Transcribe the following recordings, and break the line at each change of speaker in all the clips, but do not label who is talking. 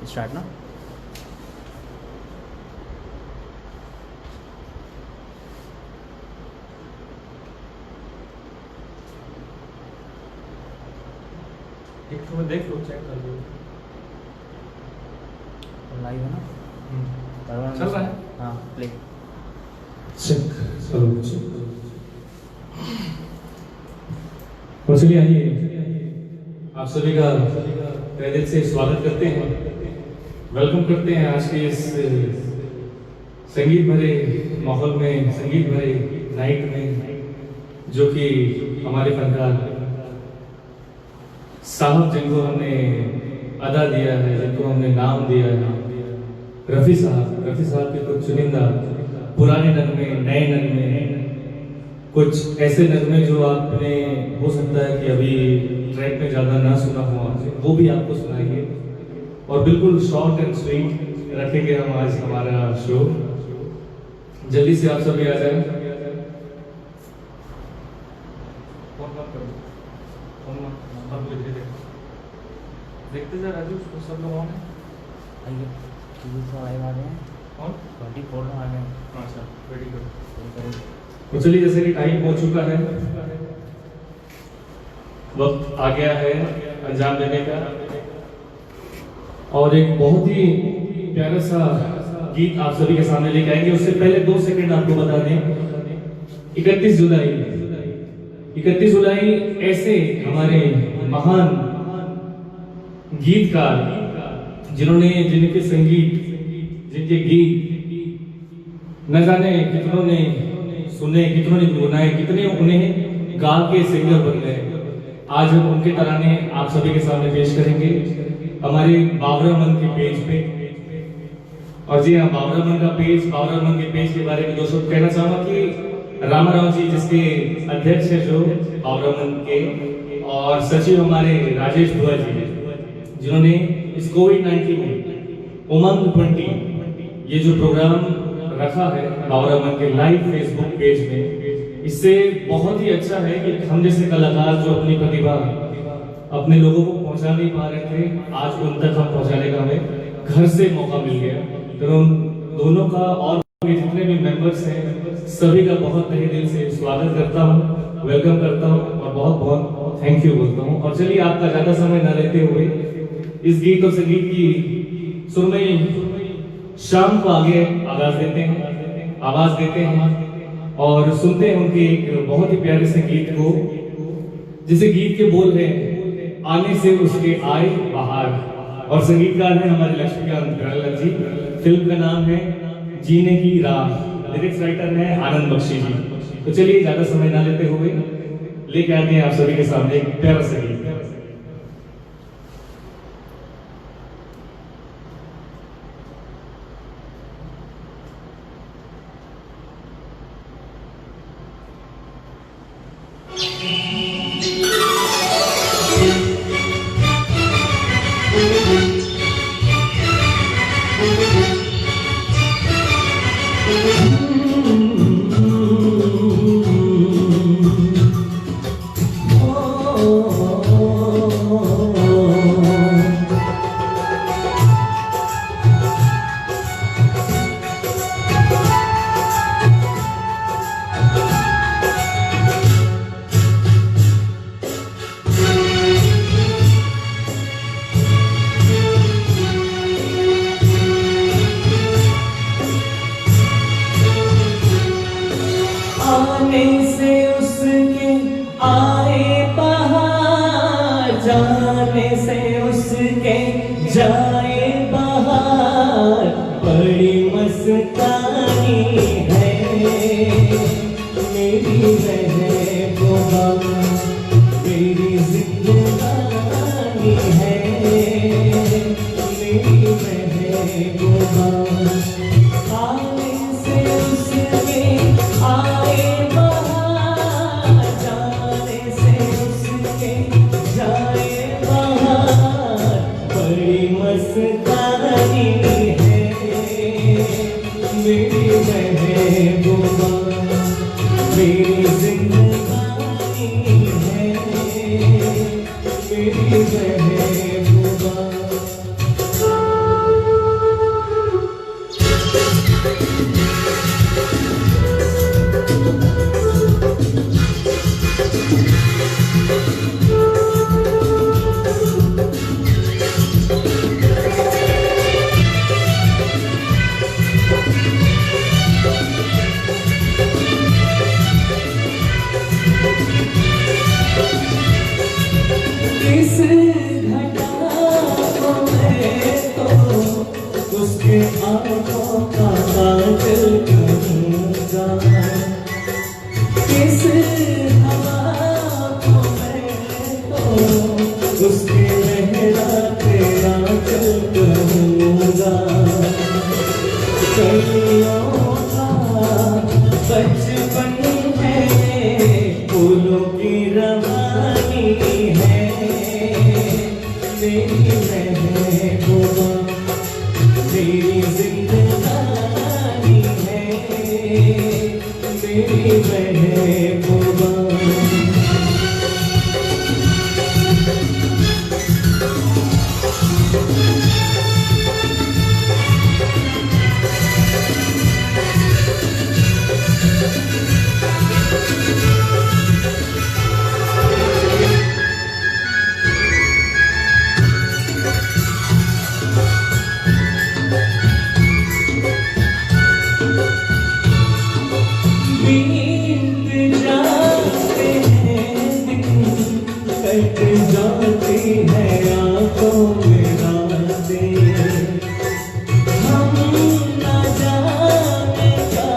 Start ना।
एक तो देख लो, चेक कर लो।
लाइव है ना?
चल रहा है।
हाँ, प्ले।
चेक करो, चेक करो। और चलिए आइए, आप सभी का तहे दिल से स्वागत करते हैं, वेलकम करते हैं आज के इस संगीत भरे माहौल में, संगीत भरे नाइट में, जो कि हमारे फनकार साहब जिनको हमने अदा दिया है, जिनको हमने नाम दिया है, रफ़ी साहब के कुछ चुनिंदा पुराने नगमे, नए नगमे, कुछ ऐसे नगमे जो आपने हो सकता है कि अभी ट्रैक में ज़्यादा ना सुना हो, वो भी आपको सुनाएंगे। और बिल्कुल शॉर्ट एंड स्वीट रखेंगे हम आज हमारा शो। जल्दी से आप सभी आ जाएं। देखते जा राजू, उसको सब लोग ऑन है।
आइए, लाइव आ गए हैं।
कौन?
24 में आ गए हैं।
अच्छा, वेरी गुड। तो चलिए, जैसे कि टाइम हो चुका है, वक्त आ गया है अंजाम देने का, और एक बहुत ही प्यारा सा गीत आप सभी के सामने लेके आएंगे। उससे पहले 2 सेकंड आपको बता दें, 31 जुलाई ऐसे हमारे महान गीतकार जिन्होंने, जिनके संगीत, जिनके गीत न जाने कितनों ने सुने, कितनों ने गुनगुनाए, कितने उन्हें गा के सिंगर बन गए। आज हम उनके तराने आप सभी के सामने पेश करेंगे हमारे बाबरा मन के पेज पे। और जी हाँ, बाबरा मन के पेज के बारे में दोस्तों कहना चाहूंगा कि रामाराव जी, जिसके अध्यक्ष है जो बाबरा मन के, और सचिव हमारे राजेश बुआ जी, जिन्होंने इस कोविड-19 में उमंग 20 ये जो प्रोग्राम रखा है बाबरा मन के लाइव फेसबुक पेज में, इससे बहुत ही अच्छा है कि हम जैसे कलाकार जो अपनी प्रतिभा अपने लोगों को पहुंचा नहीं पा रहे थे, आज उन तक हम पहुंचाने का हमें घर से मौका मिल गया। तो उन दोनों का और जितने भी मेंबर्स हैं, सभी का बहुत तहे दिल से स्वागत करता हूं, वेलकम करता हूं और बहुत बहुत थैंक यू बोलता हूं। और चलिए, आपका ज्यादा समय न लेते हुए इस गीत और संगीत की सुरमई शाम को आगे आवाज देते हैं और सुनते हैं उनके एक बहुत ही प्यारे से गीत को, जिसे गीत के बोल हैं आने से उसके आए बाहर, और संगीतकार हैं हमारे लक्ष्मीकांत गराला जी। फिल्म का नाम है जीने की राह, लिरिक्स राइटर हैं आनंद बख्शी जी। तो चलिए, ज्यादा समय ना लेते हुए लेके आते हैं आप सभी के सामने एक प्यारा सा गीत।
जाने से उसके जाए बाहर, बड़ी मस्तानी है मेरी महबूबा, मेरी जिंदगानी है मेरी महबूबा। आने से उसके आए बाहर, जाने से उसके जाए बाहर, बड़ी मस्तानी है मेरी महबूबा, मेरी जिंदगानी है मेरी महबूबा। आंखों का काजल करूंगा, किस हवा को मैं तो उसके लहराते आंचल करूंगा। कलियों का बचपन है, फूलों की रवानी है, मेरी महबूबा मेरी जिंदगानी है, मेरी महबूबा। बीत जाते हैं दिन, कट जाती है आंखों में रातें, हम न जाने क्या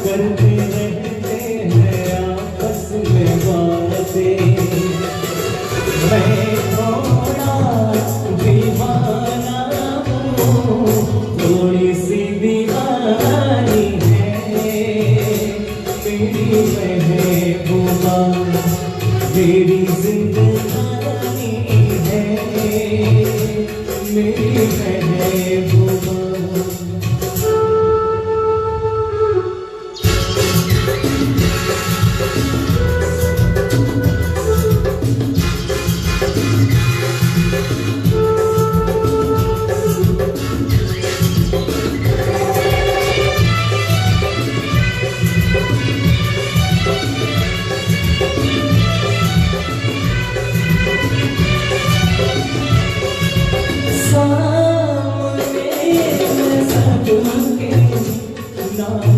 करते रहते हैं आपस में बातें। मैं थोड़ा दीवाना हूँ, थोड़ी सी दीवानी मेरी महबूबा मेरी जिंदगानी है, मेरी महबूबा।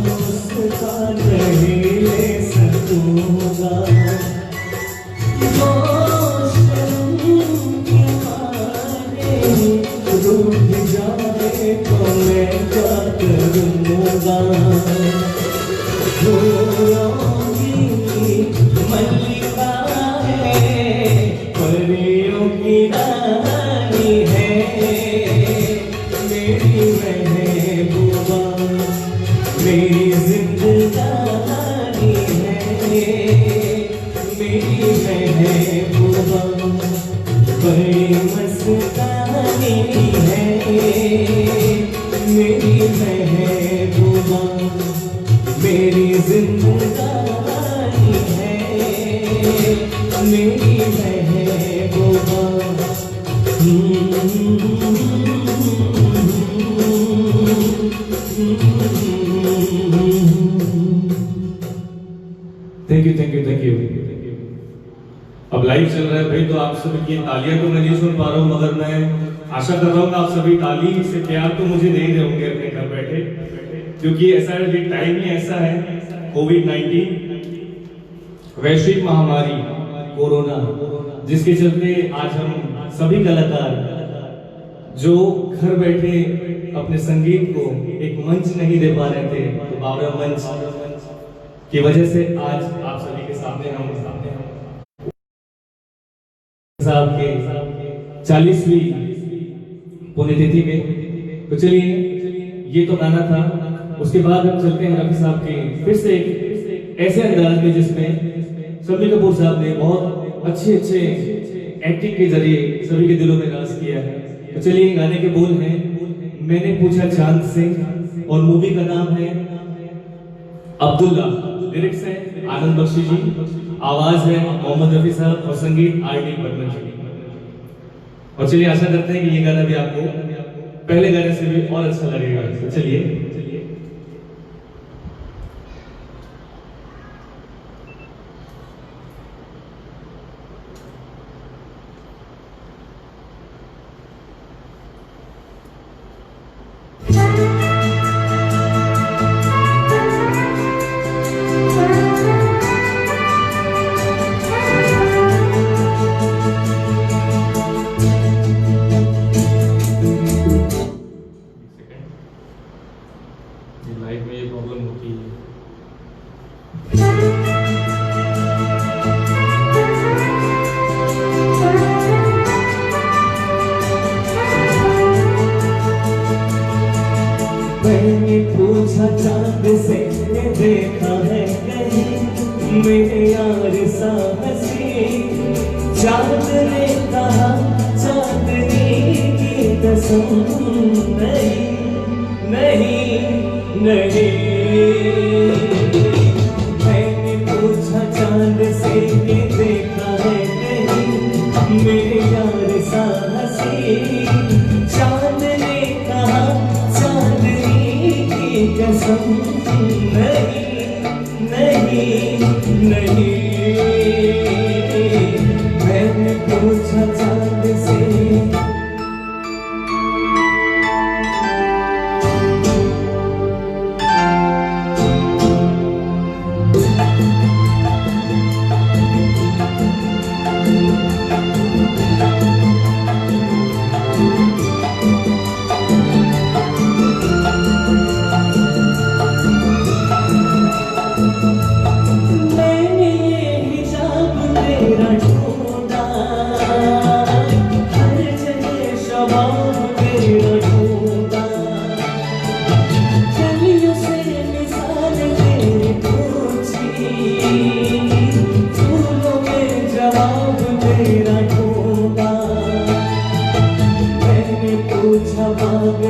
मुस्कान नहीं ले सकूंगा, रूठ जाए तो मैं क्या करूंगा। फूलों की मल्लिका है, परियों की रानी है, मेरी महबूबा मेरी जिंदगानी है, मेरी महबूबा बड़ी मस्तानी है, मेरी महबूबा मेरी जिंदगानी है, मेरी महबूबा।
Thank you thank you thank you. अब लाइव चल रहा है भाई, तो आप सभी की तालियां तो मैं नहीं सुन पा रहा हूँ, मगर मैं आशा कर रहा हूँ कि आप सभी ताली से प्यार तो मुझे दे रहे होंगे अपने घर बैठे, क्योंकि ऐसा है, ये टाइम ही ऐसा है, कोविड-19 वैश्विक महामारी कोरोना, जिसके चलते आज हम सभी कलाकार जो घर बैठे अपने संगीत को एक मंच नहीं दे पा रहे थे, तो बावरा मंच की वजह से आज आप सभी के सामने हम साहब के 40वीं पुण्यतिथि में। तो चलिए, ये तो गाना था, उसके बाद हम चलते हैं रफी साहब के फिर से एक ऐसे अंदाज में जिसमें शम्मी कपूर साहब ने बहुत अच्छे एक्टिंग के जरिए सभी के दिलों में राज किया है। तो चलिए, गाने के बोल हैं मैंने पूछा चांद से, और मूवी का नाम है अब्दुल्ला, लिरिक्स है आनंद बख्शी जी, आवाज है मोहम्मद रफी साहब और संगीत आर.डी. बर्मन जी। और चलिए, आशा करते हैं कि ये गाना भी आपको पहले गाने से भी और अच्छा लगेगा। तो चलिए,
सा हंसी। चांद ने कहा चांदनी की कसम, नहीं नहीं नहीं। मैंने पूछा चांद से कि देखा है कहीं मेरे यार सा हंसी। चांद ने कहा चांदनी की कसम, नहीं नहीं नहीं। मैंने पूछा चांद से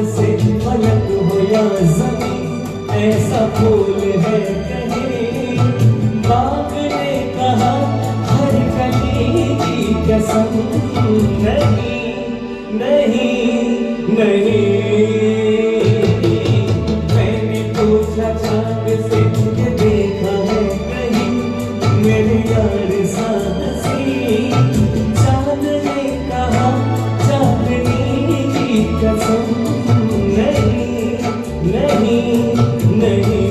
से फलक हो या ज़मीन, ऐसा फूल है कहीं। बाग ने कहा हर कली की कसम, नहीं नहीं नहीं। मैंने पूछा चांद से कि देखा है कहीं मेरे यार सा हंसी। चांद ने कहा चांदनी की कसम, नहीं नहीं नहीं।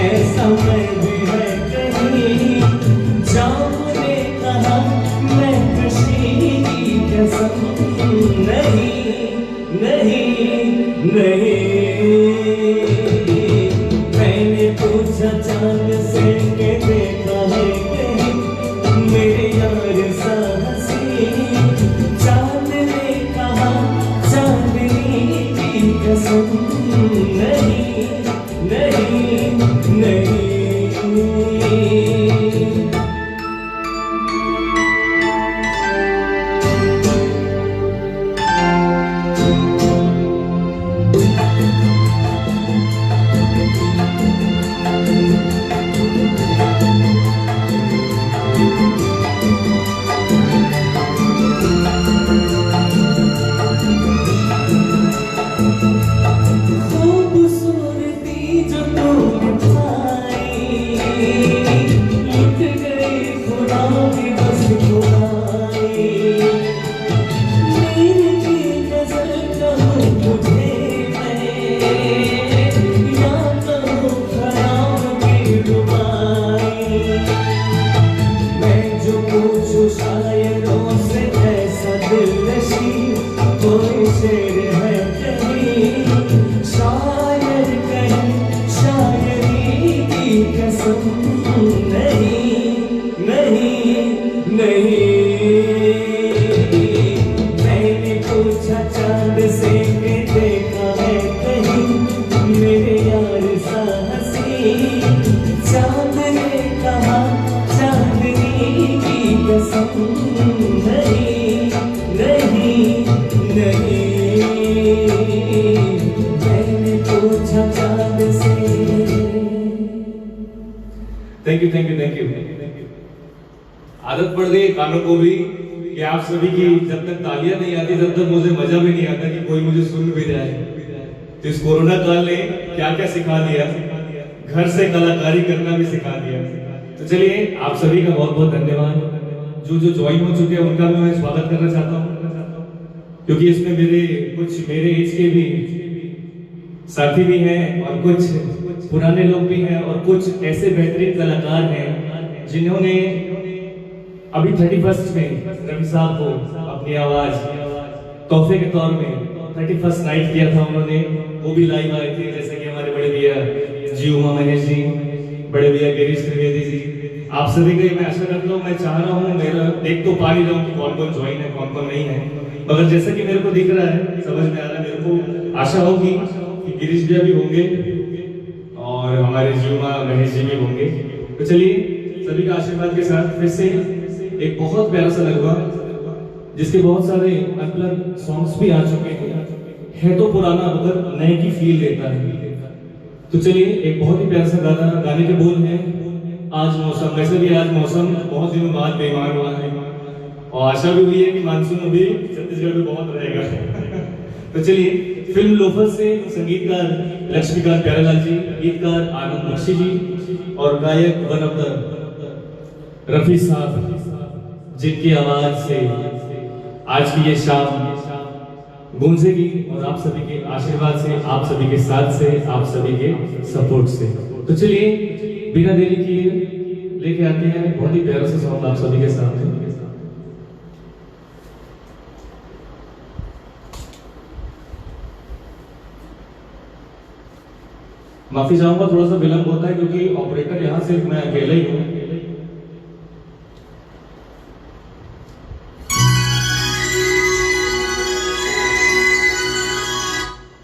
ऐसा मैं भी है कहीं। जाम ने कहा मैं कशी की कसम, नहीं नहीं नहीं। मैंने पूछा चांद से कि देखा है कहीं मेरे यार सा हंसी। चांद ने कहा चांदनी की कसम, नहीं नहीं नहीं। खूबसूरती जो तुम पाई, लुट गई खुदा की बस खुदाई। मेरी की गजल कहूँ तुझे मैं, या कहूँ खराब की रुबाई। मैं जो पूछूं शायरों से ऐसा दिलनशी, कोई शेर है कहीं शायर कहीं शायरी की कसम, नहीं नहीं नहीं। मैंने पूछा चांद से कि देखा है कहीं मेरे यार सा हंसी। चांद ने कहा चांदनी की कसम, नहीं नहीं नहीं। मैंने पूछा चांद से।
Thank you thank you thank you. आदत पड़ गई कानों को भी कि आप सभी की जब तक तालियां नहीं आती तब तक मुझे मजा भी नहीं आता कि कोई मुझे सुन भी रहा है। तो इस कोरोना काल ने क्या क्या सिखा दिया, घर से कलाकारी करना भी सिखा दिया। तो चलिए आप सभी का बहुत बहुत धन्यवाद। जो ज्वाइन हो चुके हैं उनका भी मैं स्वागत करना चाहता हूँ, क्योंकि इसमें मेरे एज के भी साथी भी हैं और कुछ पुराने लोग भी हैं और कुछ ऐसे बेहतरीन कलाकार हैं जिन्होंने अभी 31st में रवि साहब को अपनी आवाज तोहफे के तौर में 31st नाइट किया था उन्होंने, वो भी लाइव आए थे। जैसे कि हमारे बड़े भैया जी उमा महेश जी, बड़े भैया गिरीश त्रिवेदी जी, आप सभी का मैं आशा करता हूँ, मैं चाह रहा हूँ, मेरा देख तो पा नहीं रहा हूँ कि कौन कौन ज्वाइन है कौन कौन नहीं है, मगर जैसा कि मेरे को दिख रहा है, समझ में आ रहा है, मेरे को आशा होगी कि गिरीश भैया भी होंगे और हमारे जी उमा महेश जी भी होंगे। तो चलिए सभी का आशीर्वाद के साथ फिर से एक बहुत प्यारा सा लगवा, जिसके बहुत सारे अनप्लग सॉन्ग्स भी आ चुके हैं, तो पुराना मगर नए की फील देता है। तो चलिए एक बहुत ही प्यारा सा गाना, गाने के बोल हैं आज मौसम। वैसे भी आज मौसम बहुत दिनों बाद बेमार हुआ है और आशा भी हुई है कि मानसून अभी छत्तीसगढ़ में बहुत रहेगा। तो चलिए फिल्म लोफर से संगीतकार लक्ष्मीकांत प्यारेलाल जी, गीतकार आनंद बख्शी जी और गायक वन ऑफ द रफी साहब, जिनकी आवाज से आज की ये शाम गूंजेगी और आप सभी के आशीर्वाद से, आप सभी के साथ से, आप सभी के सपोर्ट से। तो चलिए बिना देरी किए लेके आते हैं बहुत ही प्यारा सा सॉन्ग आप सभी के सामने। माफी चाहूंगा, थोड़ा सा विलंब होता है क्योंकि ऑपरेटर यहां सिर्फ मैं अकेला ही हूं।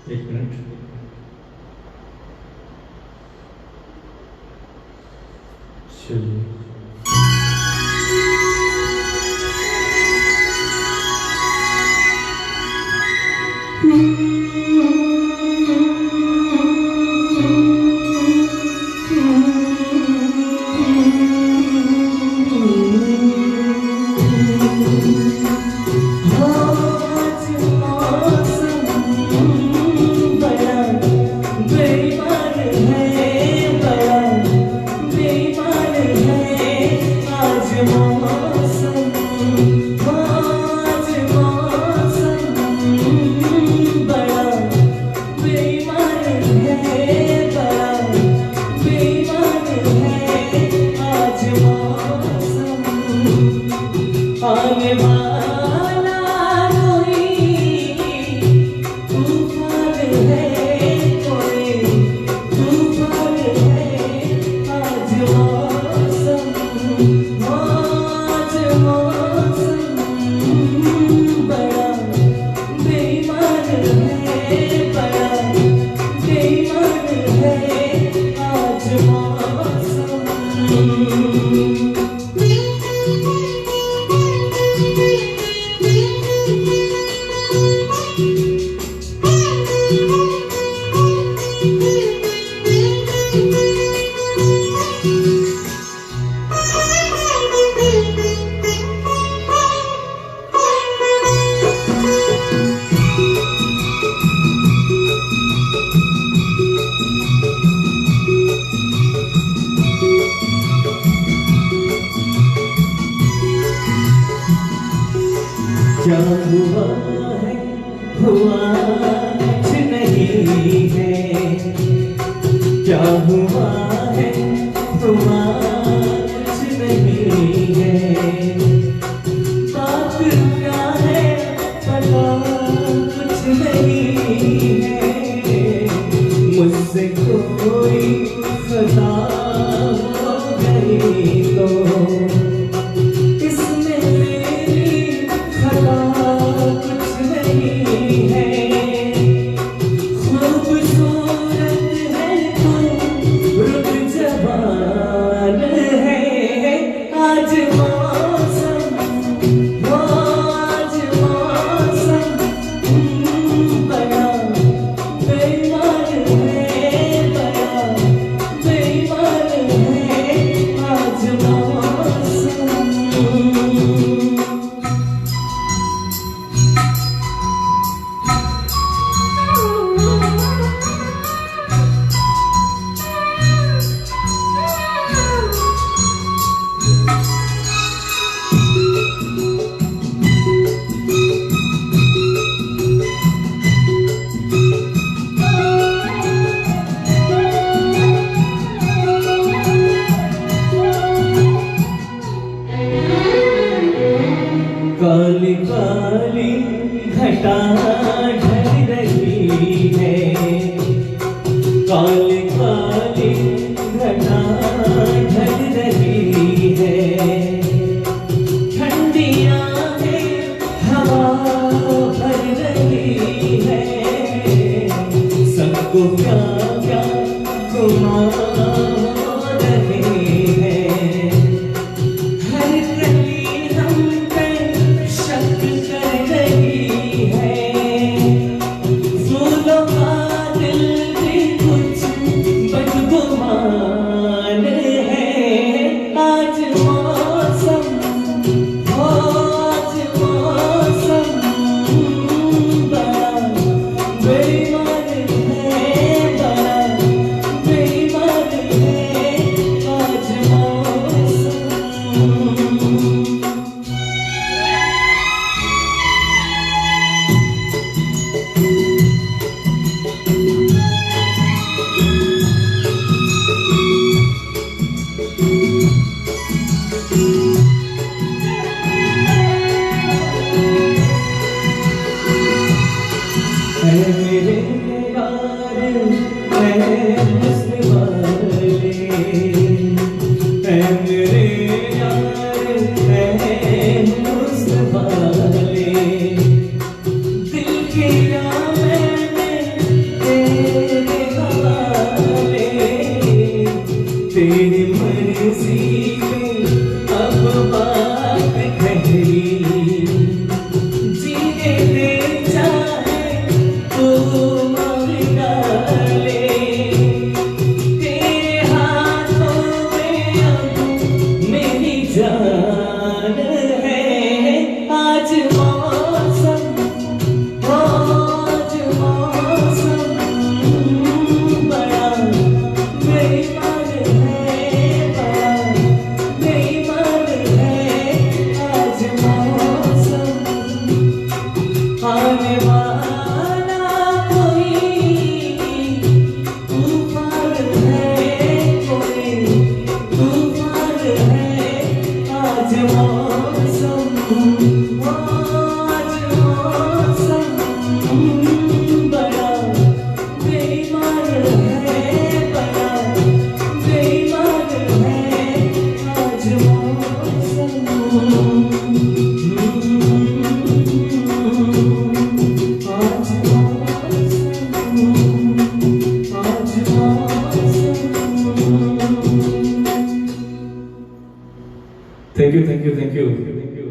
एक मिनट। चलिए
क्या हुआ है हुआ कुछ नहीं है, क्या हुआ है हुआ कुछ नहीं है, बात क्या है पता कुछ नहीं है, मुझसे कोई खता हो गई तो घटा ढल रही है, काली काली घटा ढल रही है, ठंडियां में हवा भर रही है, सबको क्या क्या घुमा रहे हैं, हर गली हम पे शक कर रही है, फूलों का दिल भी कुछ बदगुमान है, आज मौसम आज मौसम बड़ा बेईमान है, बड़ा बेईमान है, आज मौसम। ऐ मेरे यार ऐ हुस्न वाले, ऐ मेरे यार ऐ हुस्न वाले, दिल किया मैंने तेरे हवाले, तेरी मर्जी में अब बात कहरी, जीने दे चाहे तू मर डाले, तेरे हाथों में अब मेरी जान है, आज मौसम बड़ा बेईमान है, बड़ा बेईमान है, आज मौसम। आने वाला कोई तूफान है, कोई तूफान है, आज मौसम बड़ा बेईमान है, बड़ा बेईमान है, आज मौसम। आज
थैंक यू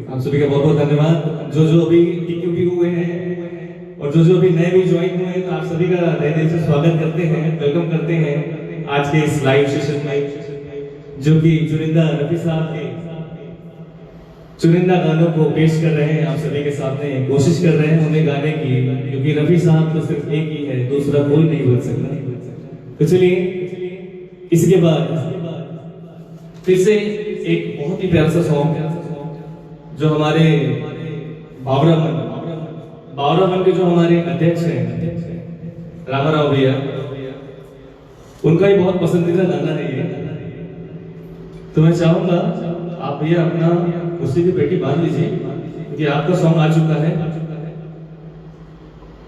आप सभी का बहुत बहुत धन्यवाद। जो अभी टीक्यू भी हुए हैं और जो अभी नए भी ज्वाइन हुए हैं, तो आप सभी का तहे दिल से स्वागत करते हैं, वेलकम करते हैं आज के इस लाइव सेशन में, जो कि चुनिंदा रफी साहब के चुनिंदा गानों को पेश कर रहे हैं, आप सभी के सामने कोशिश कर रहे हैं उन्हें गाने की, क्योंकि रफी साहब तो सिर्फ एक ही है, दूसरा कोई नहीं बन सकता। तो चलिए इसके बाद फिर से एक बहुत ही प्यारा सा सॉन्ग जो हमारे बावरामन के जो हमारे अध्यक्ष हैं रामाराव भैया, उनका ही बहुत पसंदीदा गाना है ये। तो मैं चाहूंगा आप भैया अपना कुर्सी की पेटी बांध लीजिए, क्योंकि आपका सॉन्ग आ चुका है।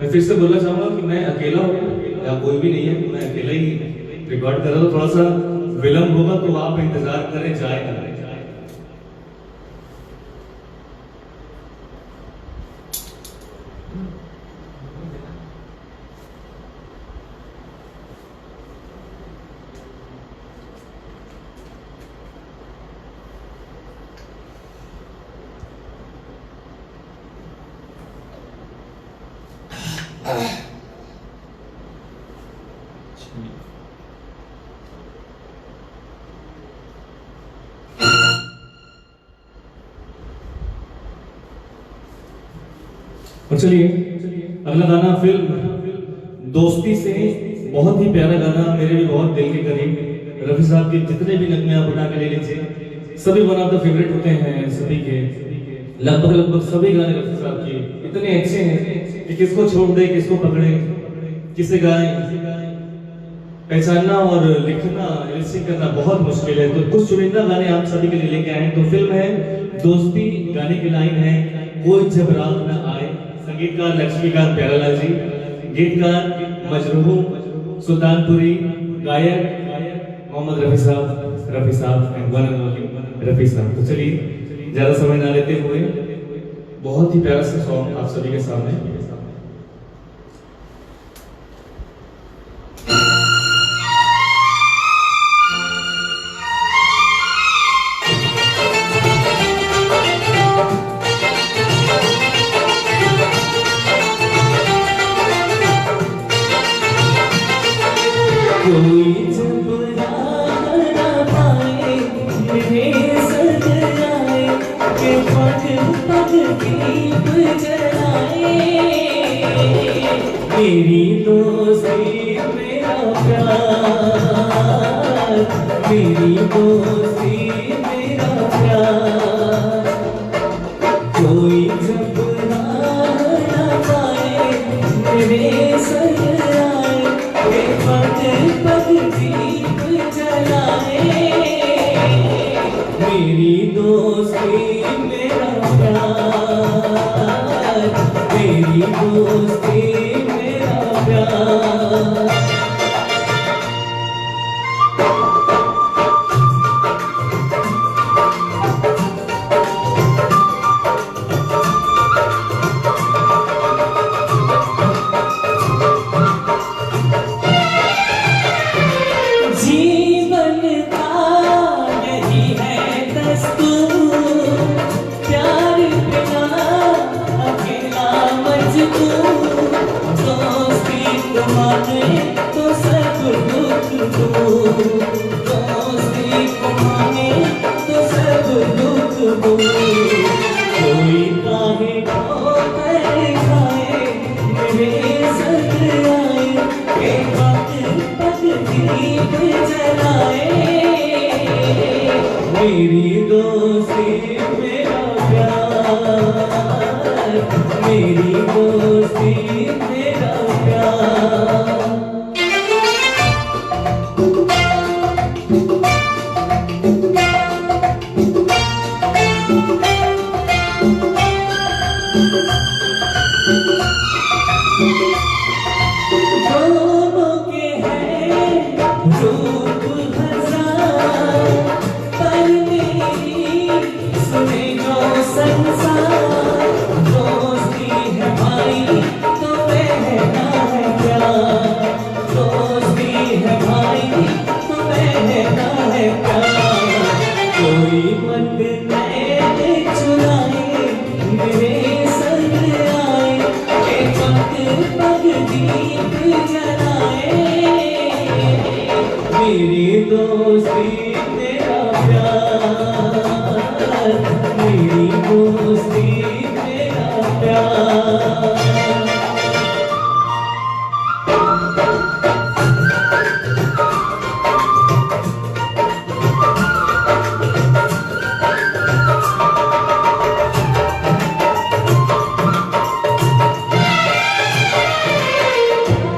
मैं फिर से बोलना चाहूंगा कि मैं अकेला हूँ या कोई भी नहीं है, मैं अकेला ही रिकॉर्ड कर रहा हूँ, थोड़ा सा विलंब होगा तो आप इंतजार करें, जाएगा। और चलिए अगला गाना फिल्म दोस्ती से, बहुत ही प्यारा गाना, मेरे भी बहुत दिल के करीब। रफी साहब के जितने भी नगमे आप उठा के ले लीजिए, सभी वन ऑफ द फेवरेट होते हैं सभी के, लगभग सभी गाने रफी साहब के इतने अच्छे हैं कि किसको छोड़ दे, किसको पकड़े, किसे गाए, पहचानना और लिखना, लिरिक्स करना बहुत मुश्किल है। तो कुछ चुनिंदा गाने आप सभी के लिए लेके आए हैं। तो फिल्म है दोस्ती, गाने की लाइन है कोई जब रात न आए, संगीतकार लक्ष्मीकांत प्यारेलाल जी, गीतकार मजरूह सुल्तानपुरी, गायक मोहम्मद रफी साहब and one and only Rafi साहब। तो चलिए ज्यादा समय ना लेते हुए बहुत ही प्यारा सा सॉन्ग आप सभी के सामने।
कोई जब राह न पाए मेरे संग आए के पग पग दीप जलाए। मेरी दोस्ती मेरा प्यार, मेरी दोस्ती मेरा प्यार। कोई जब राह न पाए मेरे संग आए के पग पग दीप जलाए। मेरी दोस्ती मेरा प्यार, मेरी दोस्ती मेरा प्यार। जीवन का यही है दस्तूर, प्यार बिना अकेला मजबूर। दोस्ती को माने तो सब दुख दूर, दोस्ती को माने तो सब दुख दूर। कोई काहे को कर खाए मेरे संग आए के पग पग दीप जलाए। मेरी दोस्ती मेरा प्यार, मेरी दोस्ती मेरा प्यार। दोनों के हैं रूप हजार, पर मेरी सुने जो संसार। दोस्ती है भाई तो बहना है प्यार, दोस्ती है भाई तो बहना है प्यार। कोई मत नैन चुराए मेरे संग आए के पग पग दीप जलाए। मेरी दोस्ती मेरा प्यार, मेरी दोस्ती मेरा प्यार।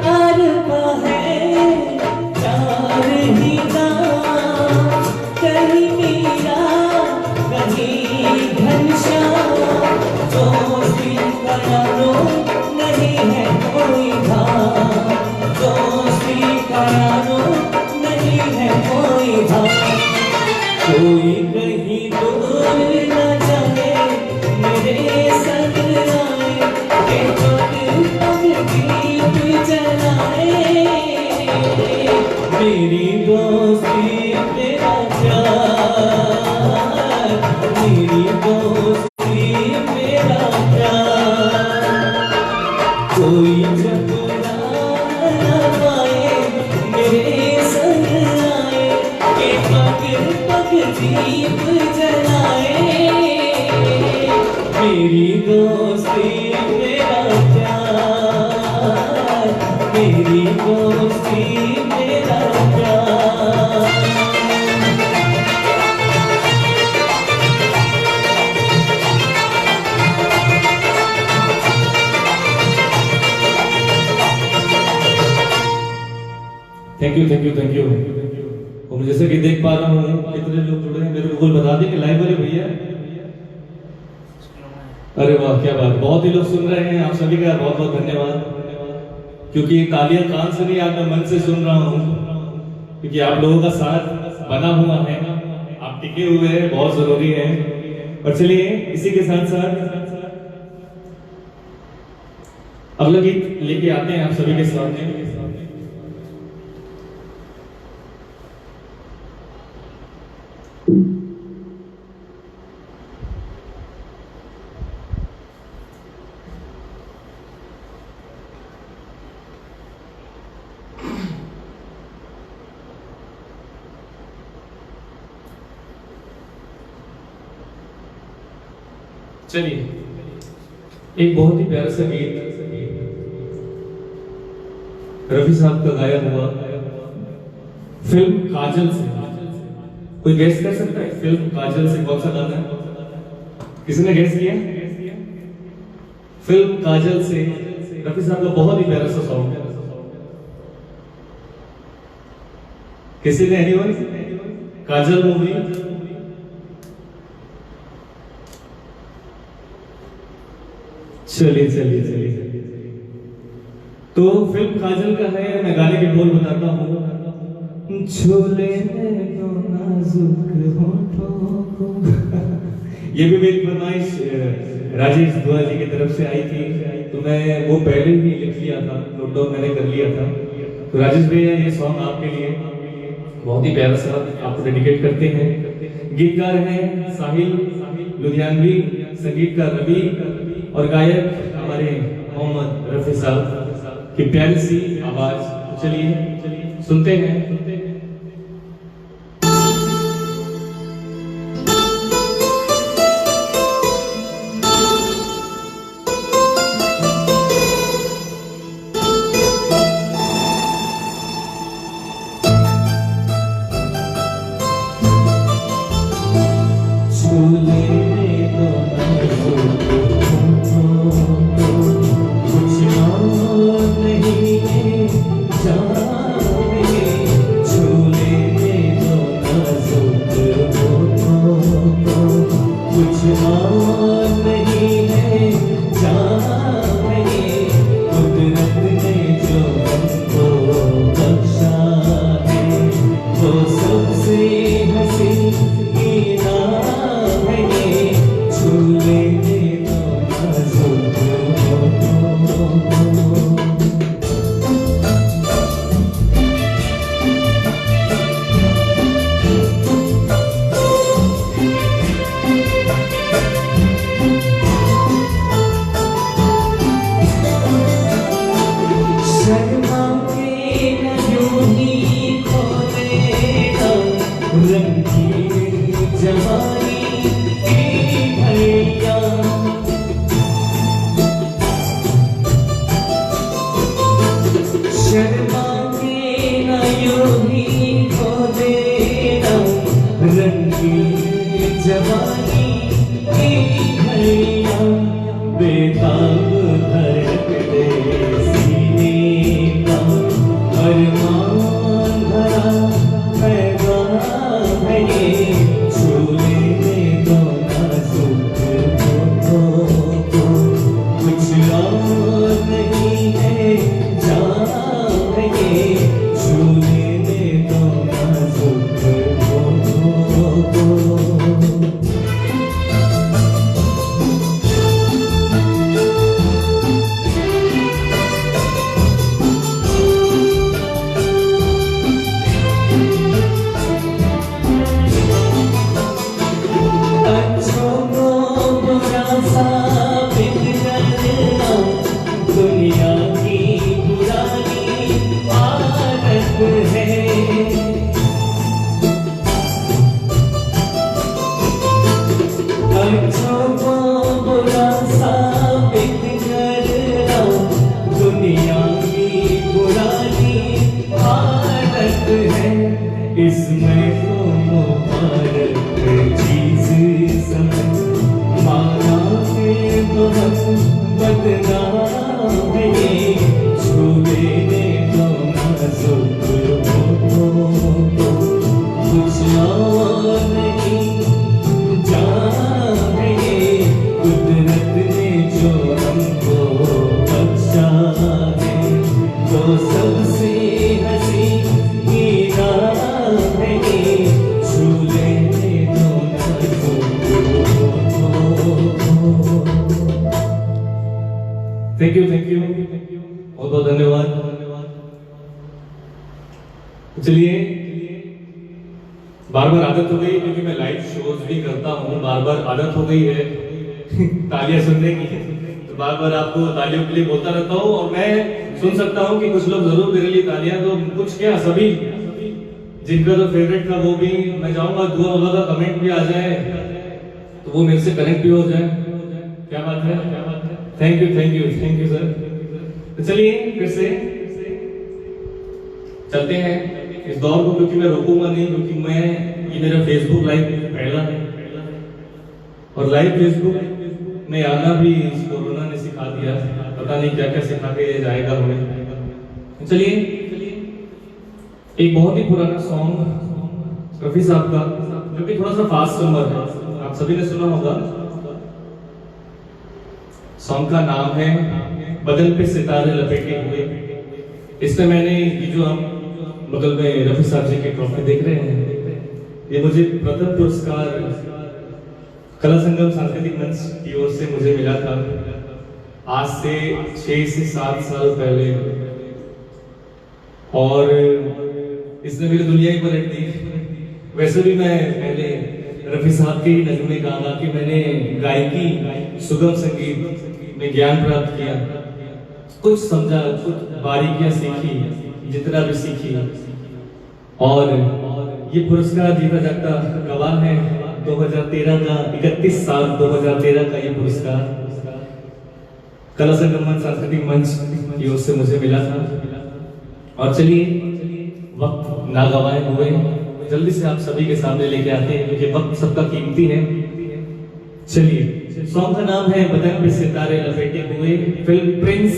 प्यार का है प्यार ही ना, कहीं मीरा कहीं घनश्याम। दोस्ती का यारो नहीं है कोई धाम, दोस्ती का यारो नहीं है कोई धाम। कोई कहीं दूर न जाए मेरे संग आए के पग पग दीप जलाए। मेरी दोस्ती मेरा प्यार, मेरी दोस्ती मेरा प्यार। कोई जब राह न पाए मेरे संग आए के पग पग दीप जलाए। मेरी दोस्ती मेरा प्यार, मेरी दोस्ती मेरा प्यार।
Thank you thank you thank you. और जैसे कि देख पा रहा हूँ कितने लोग जुड़े हैं, मेरे को कोई बता दें कि लाइव वाले भैया अरे वाह, क्या बात, बहुत ही लोग सुन रहे हैं। आप सभी का बहुत बहुत धन्यवाद, क्योंकि ये तालियां कान से नहीं, आपका मन से सुन रहा हूँ, क्योंकि आप लोगों का साथ बना हुआ है, आप टिके हुए हैं, बहुत जरूरी है। और चलिए इसी के साथ साथ अगला गीत लेके आते हैं आप सभी के सामने। चलिए एक बहुत ही प्यारा सा गीत रफी साहब का गाया हुआ, फिल्म काजल से। कोई गेस कर सकता है फिल्म काजल से कौन सा गाना है? किसी ने गेस किया? फिल्म काजल से रफी साहब का बहुत ही प्यारा सा सॉन्ग है। किसी ने एनीवन? काजल मूवी। चलिए चलिए चलिए, तो फिल्म काजल का है, मैं गाने के बोल बताता हूँ। छोले दो नाजुक होठों को ये भी मेरी फरमाइश राजेश दुआ जी की तरफ से आई थी, तो मैं वो पहले ही लिख लिया था, नोट डाउन मैंने कर लिया था। तो राजेश भैया ये सॉन्ग आपके लिए बहुत ही प्यारा सा आपको डेडिकेट करते हैं। गीतकार हैं साहिल लुधियानवी, संगीतकार रवि और गायक हमारे मोहम्मद रफी साहब की प्यारी सी आवाज। चलिए सुनते हैं।
कुछ और नहीं जाने
थैंक यू बहुत बहुत धन्यवाद। चलिए, बार बार आदत हो गई क्योंकि मैं लाइव शोज भी करता हूँ, बार बार आदत हो गई है तालियां सुनने की, तो बार बार आपको तालियों के लिए बोलता रहता हूँ। और मैं सुन सकता हूँ कि कुछ लोग जरूर मेरे लिए तालियां, तो कुछ क्या सभी जिनका तो फेवरेट था वो भी, मैं चाहूंगा दुआ वाला का कमेंट भी आ जाए तो वो मेरे से कनेक्ट भी हो जाए। क्या बात है, थैंक यू सर। तो चलिए फिर से चलते हैं इस दौर को, क्योंकि मैं रोकूंगा नहीं, क्योंकि मैं ये मेरा फेसबुक लाइव पहला है और लाइव फेसबुक में आना भी इस कोरोना ने सिखा दिया, पता नहीं क्या क्या सिखा के जाएगा हमें। चलिए, एक बहुत ही पुराना सॉन्ग रफी साहब का, जो कि थोड़ा सा फास्ट नंबर है, आप सभी ने सुना होगा। सॉन्ग का नाम है बदन पे सितारे लपेटे हुए। इसमें मैंने ये जो हम बगल में रफी साहब जी की ट्रॉफी देख रहे हैं, ये मुझे प्रथम पुरस्कार कला संगम सांस्कृतिक मंच की ओर से मुझे मिला था आज से 6 से 7 साल पहले, और इसने मेरी दुनिया ही पलट दी। वैसे भी मैं पहले रफी साहब के ही नगमे गा कि मैंने गायकी सुगम संगीत में ज्ञान प्राप्त किया, कुछ समझा, कुछ बारीकियां सीखी, जितना भी सीखी, और ये पुरस्कार जीता जागता गवाह है 2013 का, 31 साल 2013 का ये पुरस्कार कला संगम मंच सांस्कृतिक मंच की ओर से मुझे मिला था। और चलिए, वक्त ना गवाए हुए जल्दी से आप सभी के सामने लेके आते हैं, क्योंकि वक्त सबका कीमती है। चलिए, सॉन्ग का नाम है बदन पे सितारे लपेटे हुए, फिल्म प्रिंस,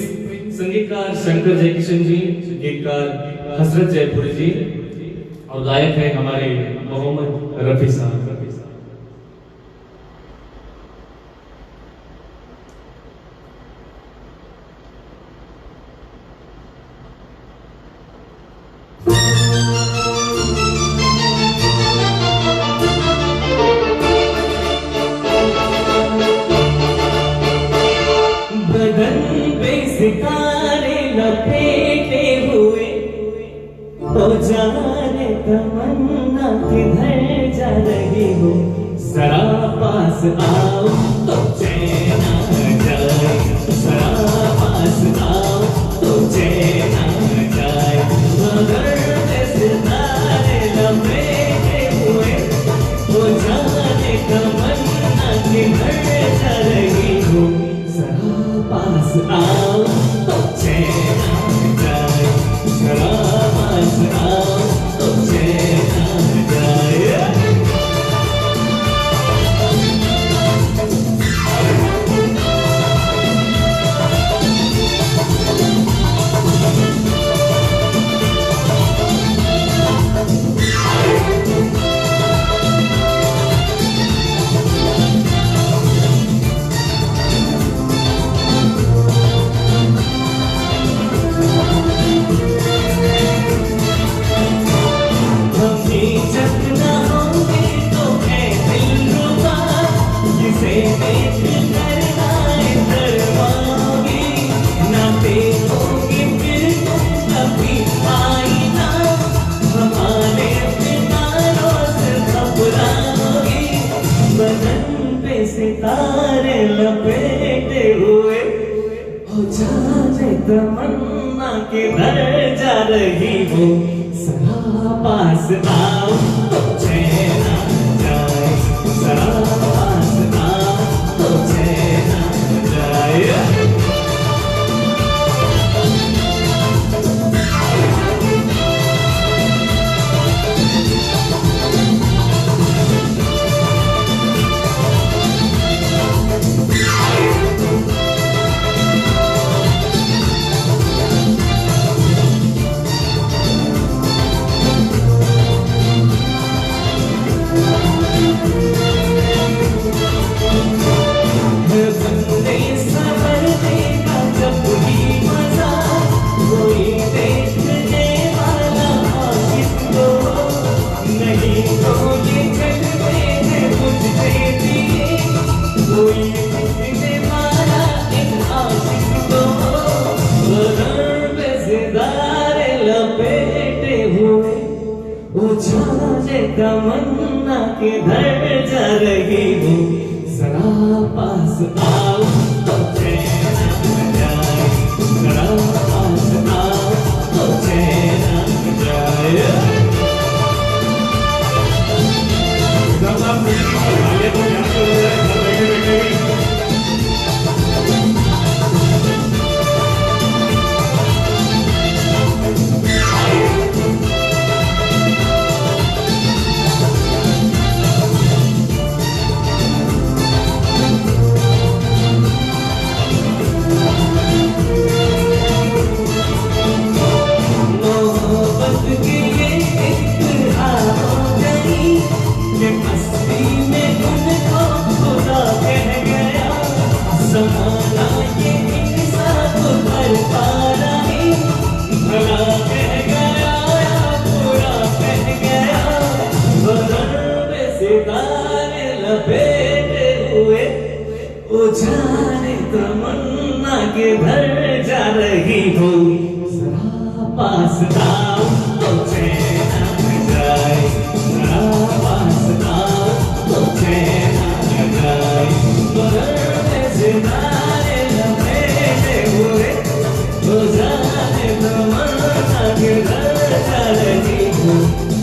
संगीतकार शंकर जयकिशन जी, गीतकार हसरत जयपुरी जी, और गायक है हमारे मोहम्मद रफी साहब।
सितारे लपेटे हुए हो जाने तमन्ना किधर जा रही हो, जरा पास आओ तो चैन आ जाए, जरा पास आओ तो चैन आ जाए। मगर सितारे लपेटे हुए हो जाने तमन्ना किधर जा रही हो, जरा पास आओ तो चैन आ जाए, जरा पास आओ तो चैन आ जाए। सितारे लपेटे हुए हो जाने तमन्ना किधर जा रही हो, जरा पास आओ तो चैन आ जाए, जरा पास आओ तो चैन आ जाए। आओ तो चैन आ जाए, जरा पास आओ तो चैन आ जाए। सब आप आगे तो ध्यान से हो जाए, सब बैठे बैठे जाने तमन्ना के घर जा रही हो, जरा पास आओ तो चैन आ जाए, जरा पास आओ तो चैन आ जाए। बगल में सितारे लपेटे हुए, वो जाने तमन्ना के घर जा रही हो,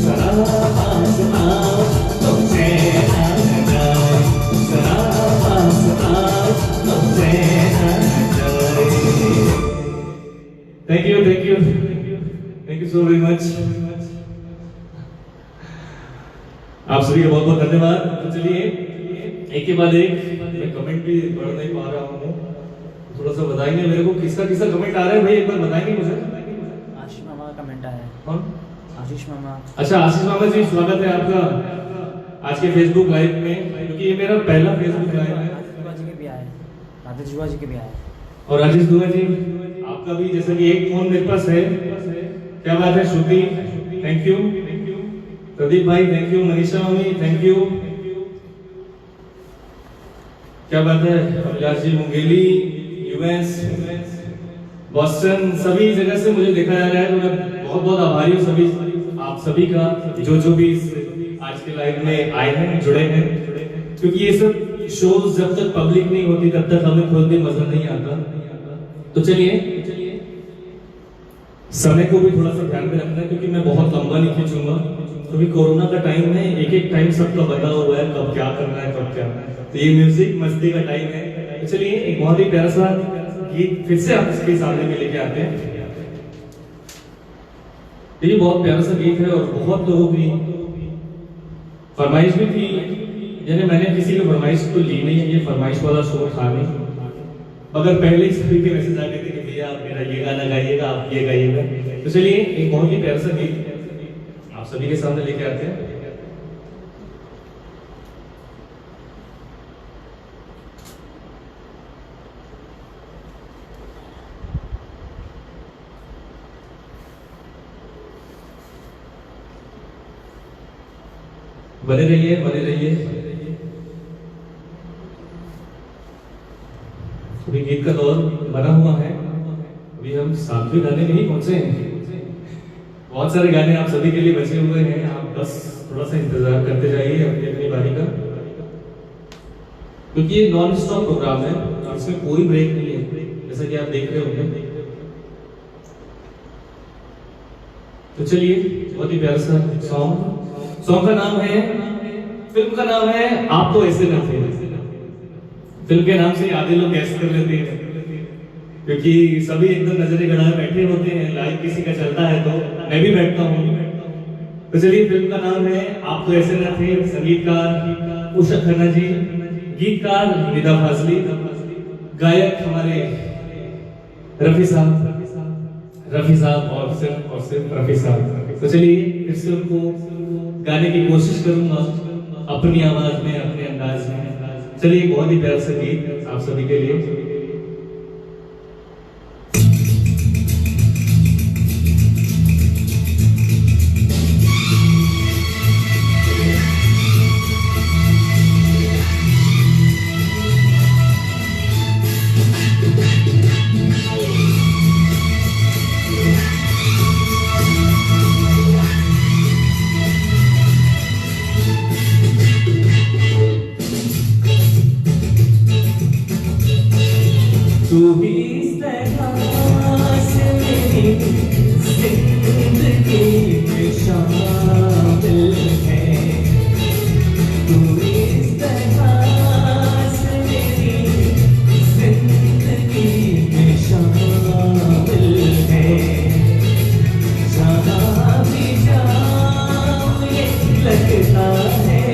जरा पास आओ तो चैन आ जाए, जरा पास आओ।
Thank you so very much. आप सभी का बहुत बहुत धन्यवाद। तो चलिए एक के बाद एक, मैं कमेंट भी पढ़ नहीं पा रहा हूँ, थोड़ा सा बताएंगे मेरे को किसका कमेंट आ रहा है भाई, एक बार बताएंगे मुझे।
आशीष मामा का कमेंट आया है।
कौन?
आशीष मामा।
अच्छा आशीष मामा जी, स्वागत है आपका आज के फेसबुक लाइव में, क्योंकि ये मेरा पहला फेसबुक लाइव है।
राजेश जुआ जी के भी आए।
और राजेश दुआ जी आपका भी, जैसे कि एक फोन मेरे पास है, क्या बात है। श्रुति थैंक यू, प्रदीप भाई thank you, Manisha mummy thank you, क्या बात है। अभिलाष जी मुंगेली, यूएस, बॉस्टन, सभी जगह से मुझे देखा जा रहा है, तो मैं बहुत बहुत आभारी हूँ सभी आप सभी का, जो भी आज के लाइव में आए हैं, जुड़े हैं, क्योंकि ये सब शोज जब तक पब्लिक नहीं होती तब तक हमें खुद भी मजा नहीं आता। तो चलिए समय को भी थोड़ा सा ध्यान में रखना है, क्योंकि मैं बहुत लंबा नहीं खींचूंगा, क्योंकि कोरोना का टाइम है, एक एक टाइम सबका बता हुआ है, कब क्या करना है कब क्या। तो ये म्यूजिक मस्ती का टाइम है। तो चलिए एक बहुत ही प्यारा सा गीत फिर से आप इसके सामने में लेके आते हैं। ये बहुत प्यारा सा गीत है और बहुत लोगों की फरमाइश भी थी, यानी मैंने किसी की फरमाइश तो ली नहीं है, ये फरमाइश वाला शो था नहीं, मगर पहले ही सभी के मैसेज आ गए थे कि भैया आप मेरा ये गाना गाइएगा, आप ये गाइएगा। तो चलिए एक बहुत ही प्यारा सा गीत आप सभी के सामने लेके आते हैं। बने रहिए, बने रहिए। अभी गीत का दौर बना हुआ है, अभी हम 7वें गाने में ही पहुंचे हैं। बहुत सारे गाने आप सभी के लिए बचे हुए हैं, आप बस थोड़ा सा इंतजार करते जाइए अपनी अपनी बारी का, क्योंकि ये नॉन स्टॉप प्रोग्राम है, इसमें कोई ब्रेक नहीं है, जैसा कि आप देख रहे होंगे। तो चलिए बहुत ही प्यारा सा सॉन्ग का नाम है, फिल्म का नाम है आप तो ऐसे न थे। फिल्म के नाम से आधे लोग गैस कर लेते हैं, क्योंकि सभी एकदम नजरे गड़ाए बैठे होते हैं, लाइव किसी का चलता है तो मैं भी बैठता हूँ। तो चलिए फिल्म का नाम है आप तो ऐसे न थे, संगीतकार उषा खन्ना जी, गीतकार निदा फाजली, गायक हमारे रफी साहब और सिर्फ रफी साहब। तो चलिए फिर से उनको गाने की कोशिश करूंगा अपनी आवाज में, अपने अंदाज में। चलिए बहुत ही प्यारा सा गीत आप सभी के लिए।
तू ही इस तरह से मेरी जिंदगी में शामिल है। तू ही इस तरह से मेरी जिंदगी में शामिल है। जहाँ भी जाऊँ ये लगता है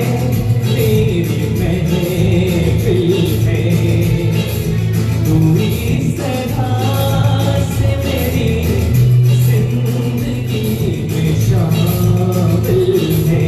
तेरी महफिल है। तू ही इस तरह से मेरी जिंदगी में शामिल है।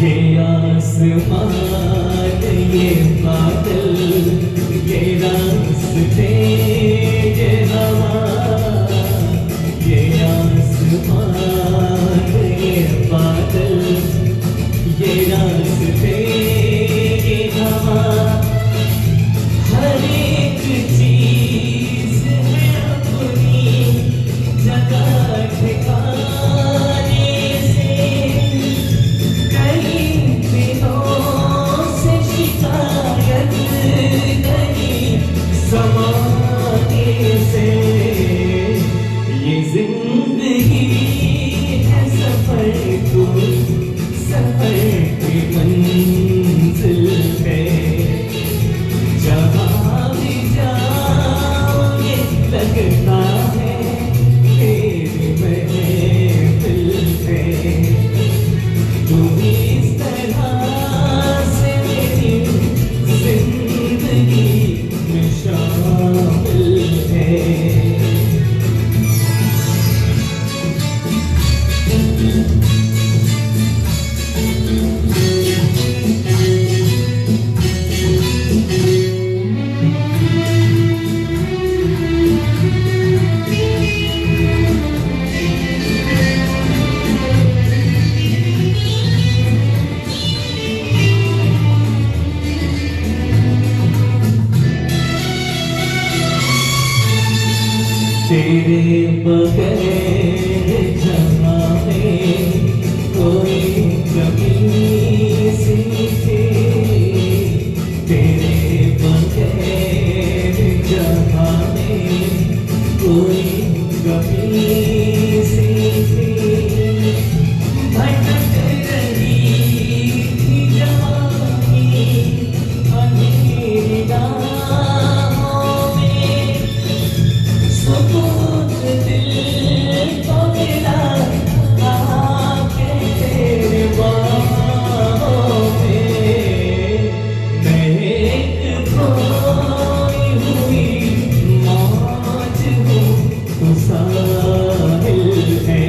ये आसमान ये बादल ये रास्ते ये हवा। ये आसमान ये बादल ये रास्ते ये हवा। हर एक चीज है अपनी जगह ठिकाने से। कई दिनों से शिकायत नहीं समाने से। ये जिंदगी है सफर तो सफर की मंजिल है। जहाँ भी जाओ ये लगता है तेरी महफिल है। तू ही इस तरह से मेरी जिंदगी में शामिल है। तेरे बगैर जहाँ में कोई कमी सी थी। तेरे बगैर जहाँ में कोई कमी सी थी। भटक रही थी जवानी अंधेरी राहों में। सुकून दिल को मिला आके तेरे बाहों में। मैं एक खोई हुई मौज हूँ तू साहिल है।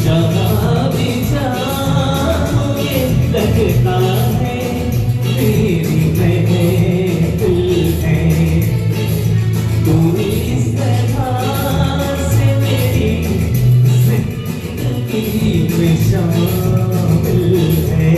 जहाँ भी जाऊँ ये लगता है तेरी महफिल है। तू इस तरह से मेरी जिंदगी में शामिल है।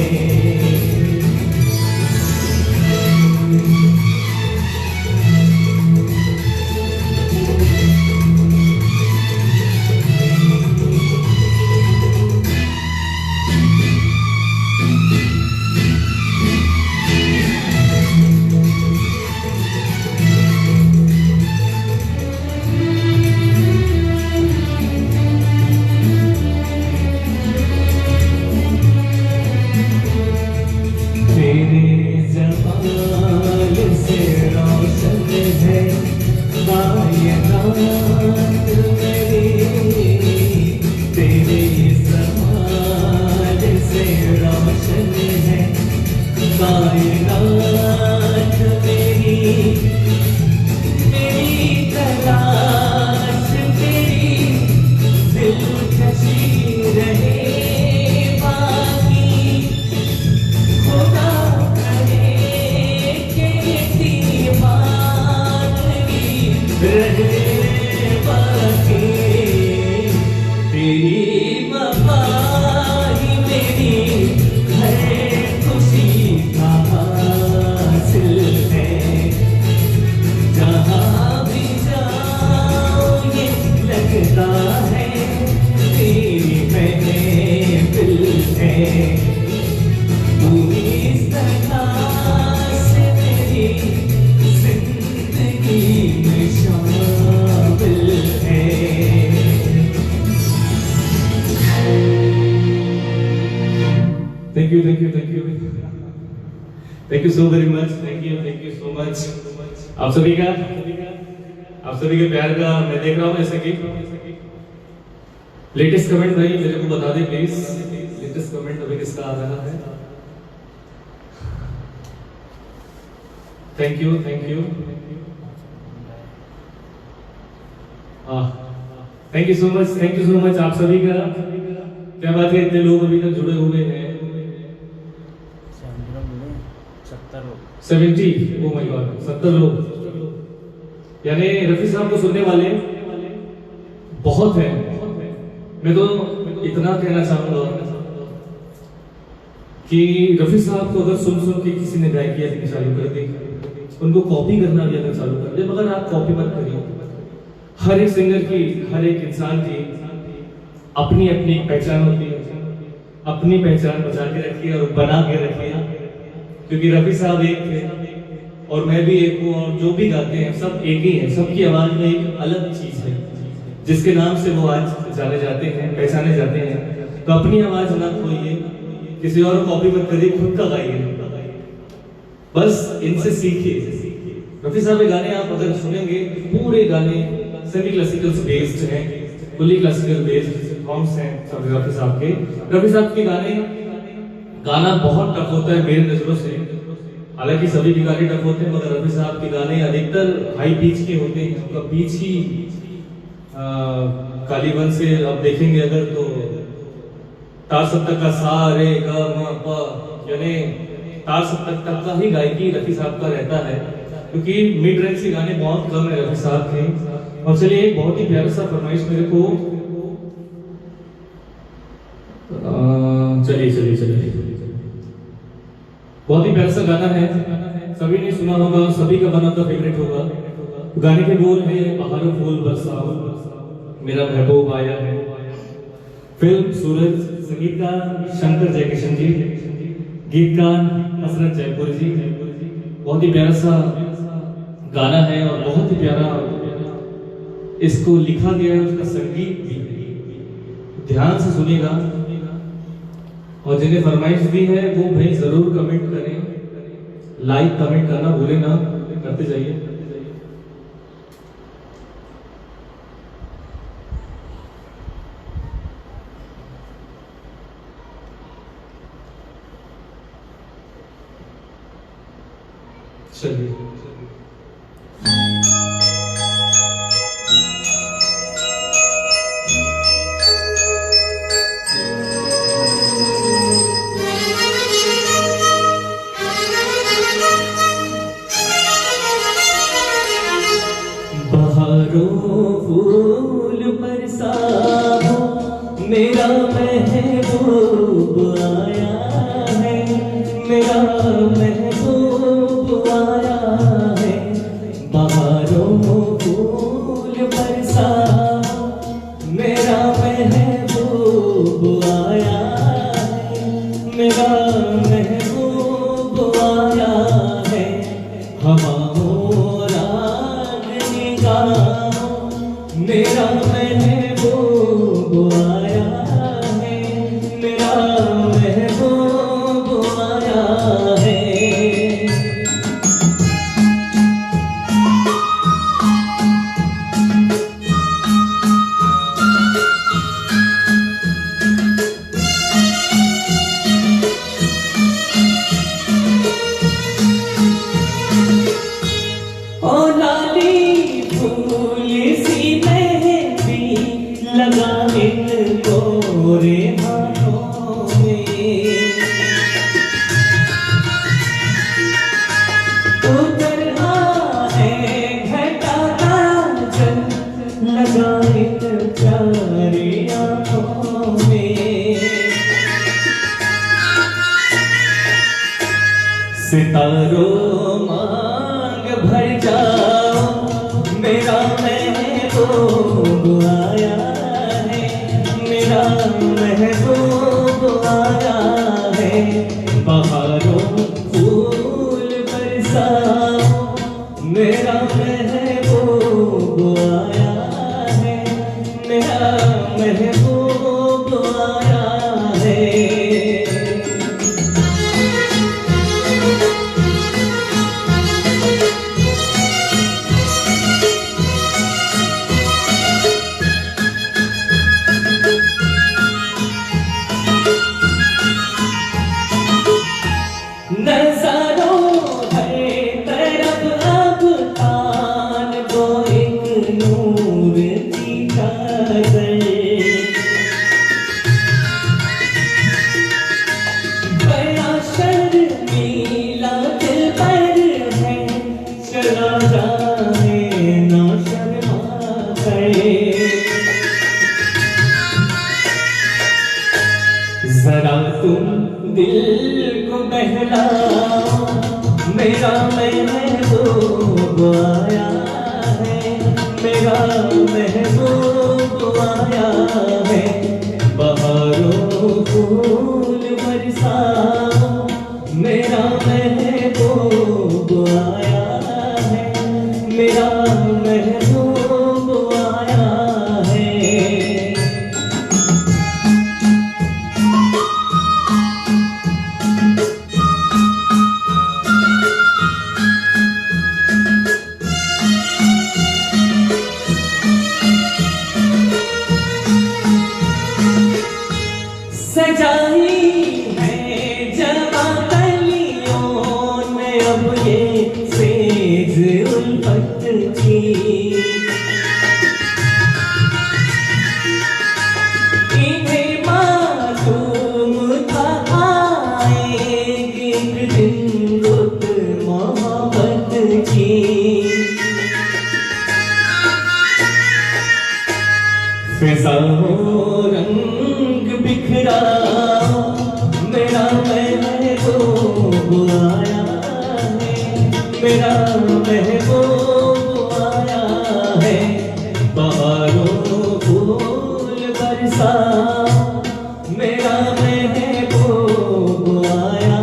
You thank you thank you thank you so very much, thank you so much. आप सभी के प्यार का मैं देख रहा हूँ जैसे कि लेटेस्ट कमेंट भाई मेरे को बता दे प्लीज, लेटेस्ट कमेंट अभी किसका आ रहा है। Thank you thank you thank you so much आप सभी का। क्या बात है, इतने लोग अभी तक जुड़े हुए हैं। 70, ओ माय गॉड 70 लोग, यानी रफी साहब को सुनने वाले बहुत हैं। मैं तो इतना कहना चाहूंगा कि रफी साहब को अगर सुन के किसी ने गायकी अपनी चालू कर दी, उनको कॉपी करना भी अगर चालू कर दे, मगर आप कॉपी मत करिए। हर एक सिंगर की, हर एक इंसान की अपनी अपनी पहचान होती है, अपनी पहचान बचा के रखिए और बना के रखिए, क्योंकि रफी साहब एक थे और मैं भी एक हूँ, और जो भी गाते हैं सब एक ही हैं। सबकी आवाज में एक अलग चीज है जिसके नाम से वो आज जाने जाते हैं, पहचाने जाते हैं। तो अपनी आवाज ना खोइए, किसी और कॉपी मत करिए, खुद का गाइए, बस इनसे सीखिए। रफी साहब के गाने आप अगर सुनेंगे, पूरे गाने सेमी क्लासिकल बेस्ड हैं, फुली क्लासिकल बेस्ड सॉन्ग्स हैं सब रफी साहब के। रफी साहब के गाने गाना बहुत टफ होता है मेरी नजरों से, हालांकि सभी के गाने टफ होते हैं, मगर रफी साहब के गाने अधिकतर हाई पिच के होते हैं। उनका पिच ही कालीवन से अब देखेंगे अगर तो तार सप्तक का सा रे ग म प, यानी तार सप्तक तक का ही गायकी रफी साहब का रहता है, क्योंकि मिड रेंज के गाने बहुत कम है रफी साहब के। और चलिए एक बहुत ही प्यारा सा फरमाइश मेरे को, चलिए बहुत ही प्यारा सा गाना है, सभी ने सुना होगा, सभी का वन ऑफ द फेवरेट होगा। गाने के बोल है बहारों फूल बरसाओ, मेरा महबूब आया है। फिल्म सूरज, संगीतकार शंकर जयकिशन जी, गीतकार हसरत जयपुर जी। बहुत ही प्यारा सा गाना है और बहुत ही प्यारा इसको लिखा गया है, उसका संगीत भी ध्यान से सुनिएगा। और जिन्हें फरमाइश दी है वो भाई जरूर कमेंट करें, लाइक कमेंट करना भूले ना, करते जाइए। चलिए
फूल बरसाओ, मेरा महबूब आया है, मेरा महबूब आया है। बहारों फूल बरसाओ, मेरा महबूब आया है, मेरा महबूब आया है। हवाओं रागनी गाओ, मेरा महबूब आया है, मेरा महबूब आया है। ओ लाली फूल सी मेहंदी लगा इन गोरे हाथों में, उतर आए घटा काजल लगा इन प्यारी आंखों में। सितारों मांग भर जाओ, मेरा महबूब आया है, मेरा महबूब आया है। बहारों फूल बरसाओ, मेरा महबूब आया है, मेरा महबूब आया है।
जरा तुम दिल को बहलाओ, मेरा महबूब आया है, मेरा महबूब आया है। बहारों फूल बरसाओ, मेरा महबूब आया है, मेरा महबूब आया है। सजाई है जवा कलियों ने अब ये सेज उल्फत की, इन्हें मालूम था आएगी एक दिन रुत मोहब्बत की। फिजाओं रंग बिखराओ, मेरा महबूब आया है, मेरा महबूब आया है। बहारों फूल बरसाओ, मेरा महबूब आया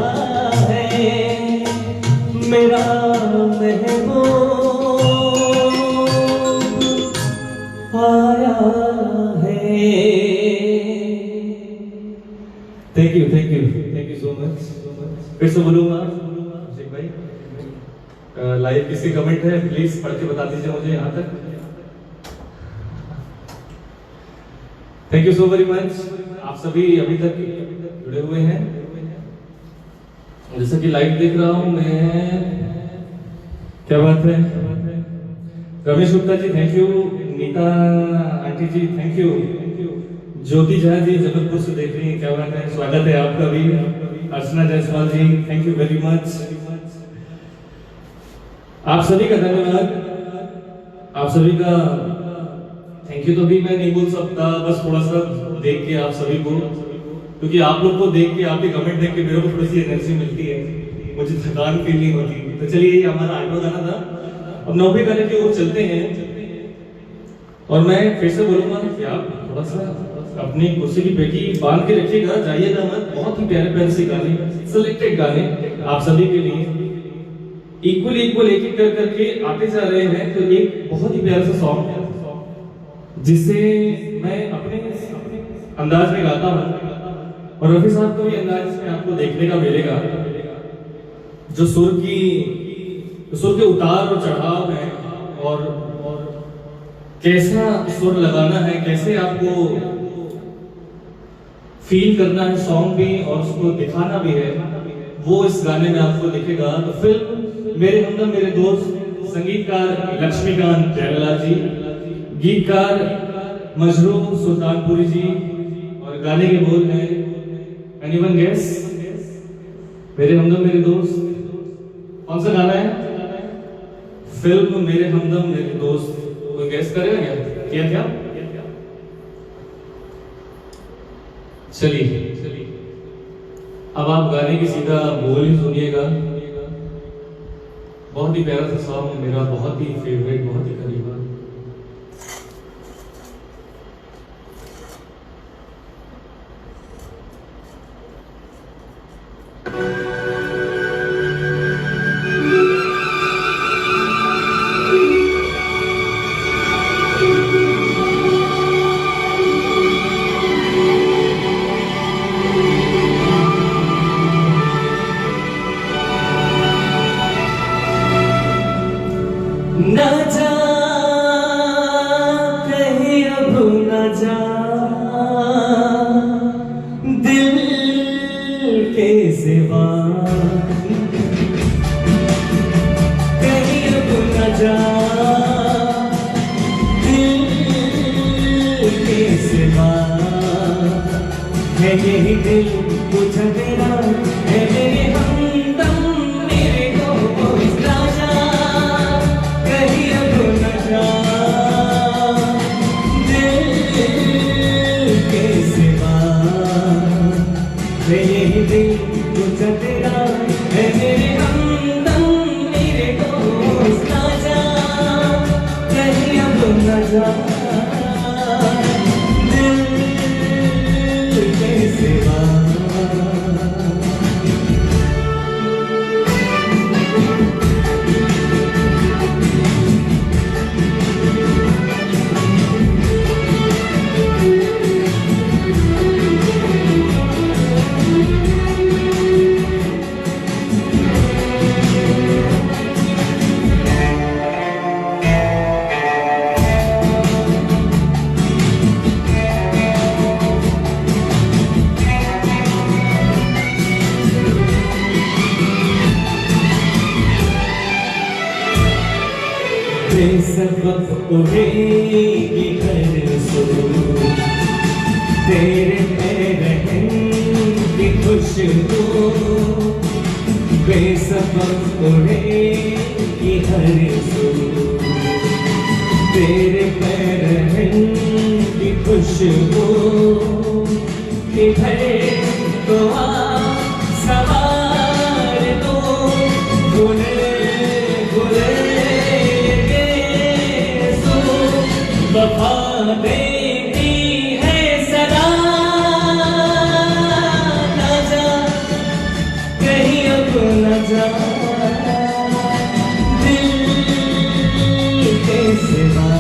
है, मेरा महबूब आया है। Thank you so much. फिर से बोलूंगा अभिषेक भाई, लाइव किसी कमेंट है प्लीज पढ़ के बता दीजिए मुझे यहाँ तक। Thank you so very much. आप सभी अभी तक जुड़े हुए हैं, जैसा कि लाइव देख रहा हूं मैं। क्या बात है, Ramesh Gupta ji thank you, Neeta aunty ji thank you, Jyoti Jha ji Jabalpur से देख रही हैं, क्या बात है, स्वागत है आपका भी। अर्चना Jaiswal ji thank you very much. आप सभी का धन्यवाद, आप सभी का थैंक यू तो भी मैं नहीं बोल सकता, बस थोड़ा सा देख के आप सभी को, क्योंकि आप लोग को देख के, आपके कमेंट देख के मेरे को थोड़ी सी एनर्जी मिलती है, मुझे थकान फील नहीं होती। तो चलिए ये हमारा 8वां गाना था, अब 9वें गाने की ओर चलते हैं। और मैं फिर से बोलूंगा कि आप थोड़ा सा अपनी कुर्सी की पेटी बांध के रखिएगा, जाइएगा मत। बहुत ही प्यारे प्यारे से गाने, सिलेक्टेड गाने आप सभी के लिए इक्वल एक एक कर करके आते जा रहे हैं। तो एक बहुत ही प्यारा सा सॉन्ग है जिसे मैं अपने अंदाज में गाता हूँ, और रफी साहब को भी अंदाज में आपको देखने का मिलेगा। जो सुर के उतार और चढ़ाव है, और कैसा सुर लगाना है, कैसे आपको फील करना है सॉन्ग भी और उसको दिखाना भी है, वो इस गाने में आपको दिखेगा। तो फिल्म मेरे हमदम मेरे दोस्त, संगीतकार लक्ष्मीकांत प्यारेलाल जी, गीतकार मजरू सुल्तानपुरी जी, और गाने के बोल हैं एनीवन गेस? मेरे हमदम मेरे दोस्त कौन सा गाना है? फिल्म मेरे हमदम मेरे दोस्त, कोई गैस करेगा क्या? चलिए अब आप गाने की सीधा बोल ही सुनिएगा। बहुत ही प्यारा सा सॉन्ग, मेरा बहुत ही फेवरेट, बहुत ही करीबा। न जा कहीं अब न जा, दिल के सिवा कहीं अब न जा, दिल के सिवा है यही दिल कुछ तेरा है मेरे हमदम मेरे दोस्त। राजा कहीं अब न जा, दिल के सिवा
दिल तुझा तेरा है मेरे हमदम मेरे दोस्त ना जा कहीं अब न जा दिल के सिवा बेसबब उड़ेगी हर सू तेरे रहन की खुशबू बेसबब उड़ेगी हर सू तेरे रहन की खुशबू इधर तो आ सवार दो गुले गुले वफा देती है सदा न जा कहीं अब न जा दिल के सिवा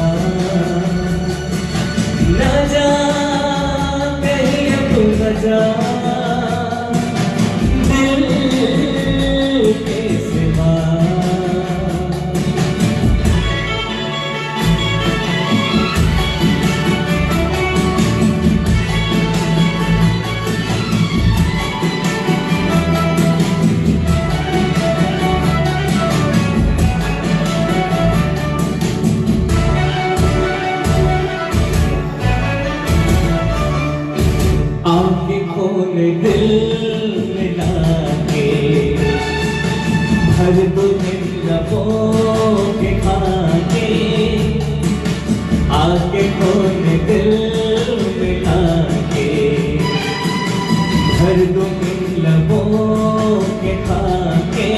न जा कहीं अब न जा दिल के सिवा आँखें खोले दिल मिला के भर दो दिन लबों के खाके आँखें खोले दिल मिला के भर दो दिन लबों के खाके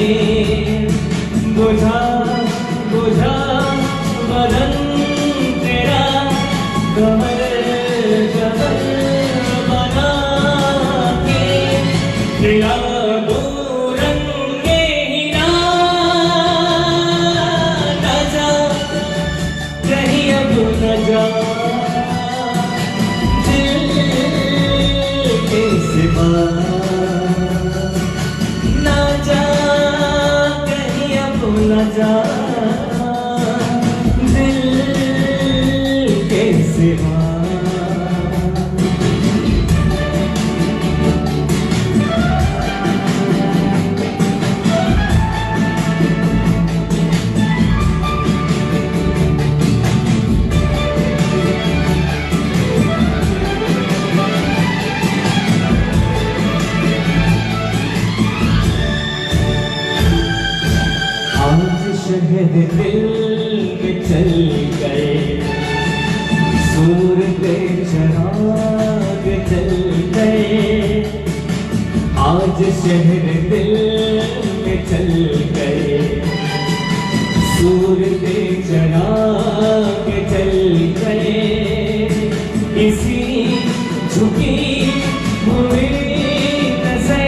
बुझा बुझा बदन तेरा कमर कमर तेरा दो रंगे हीरा न जा कहीं अब न जा दिल के सिवा न जा कहीं अब न जा दिल के सिवा शहर दिल में चल गए सूरत चराग जल गए आज शहर दिल में चल गए सूरत चराग जल गए इसी झुकी हुई नज़र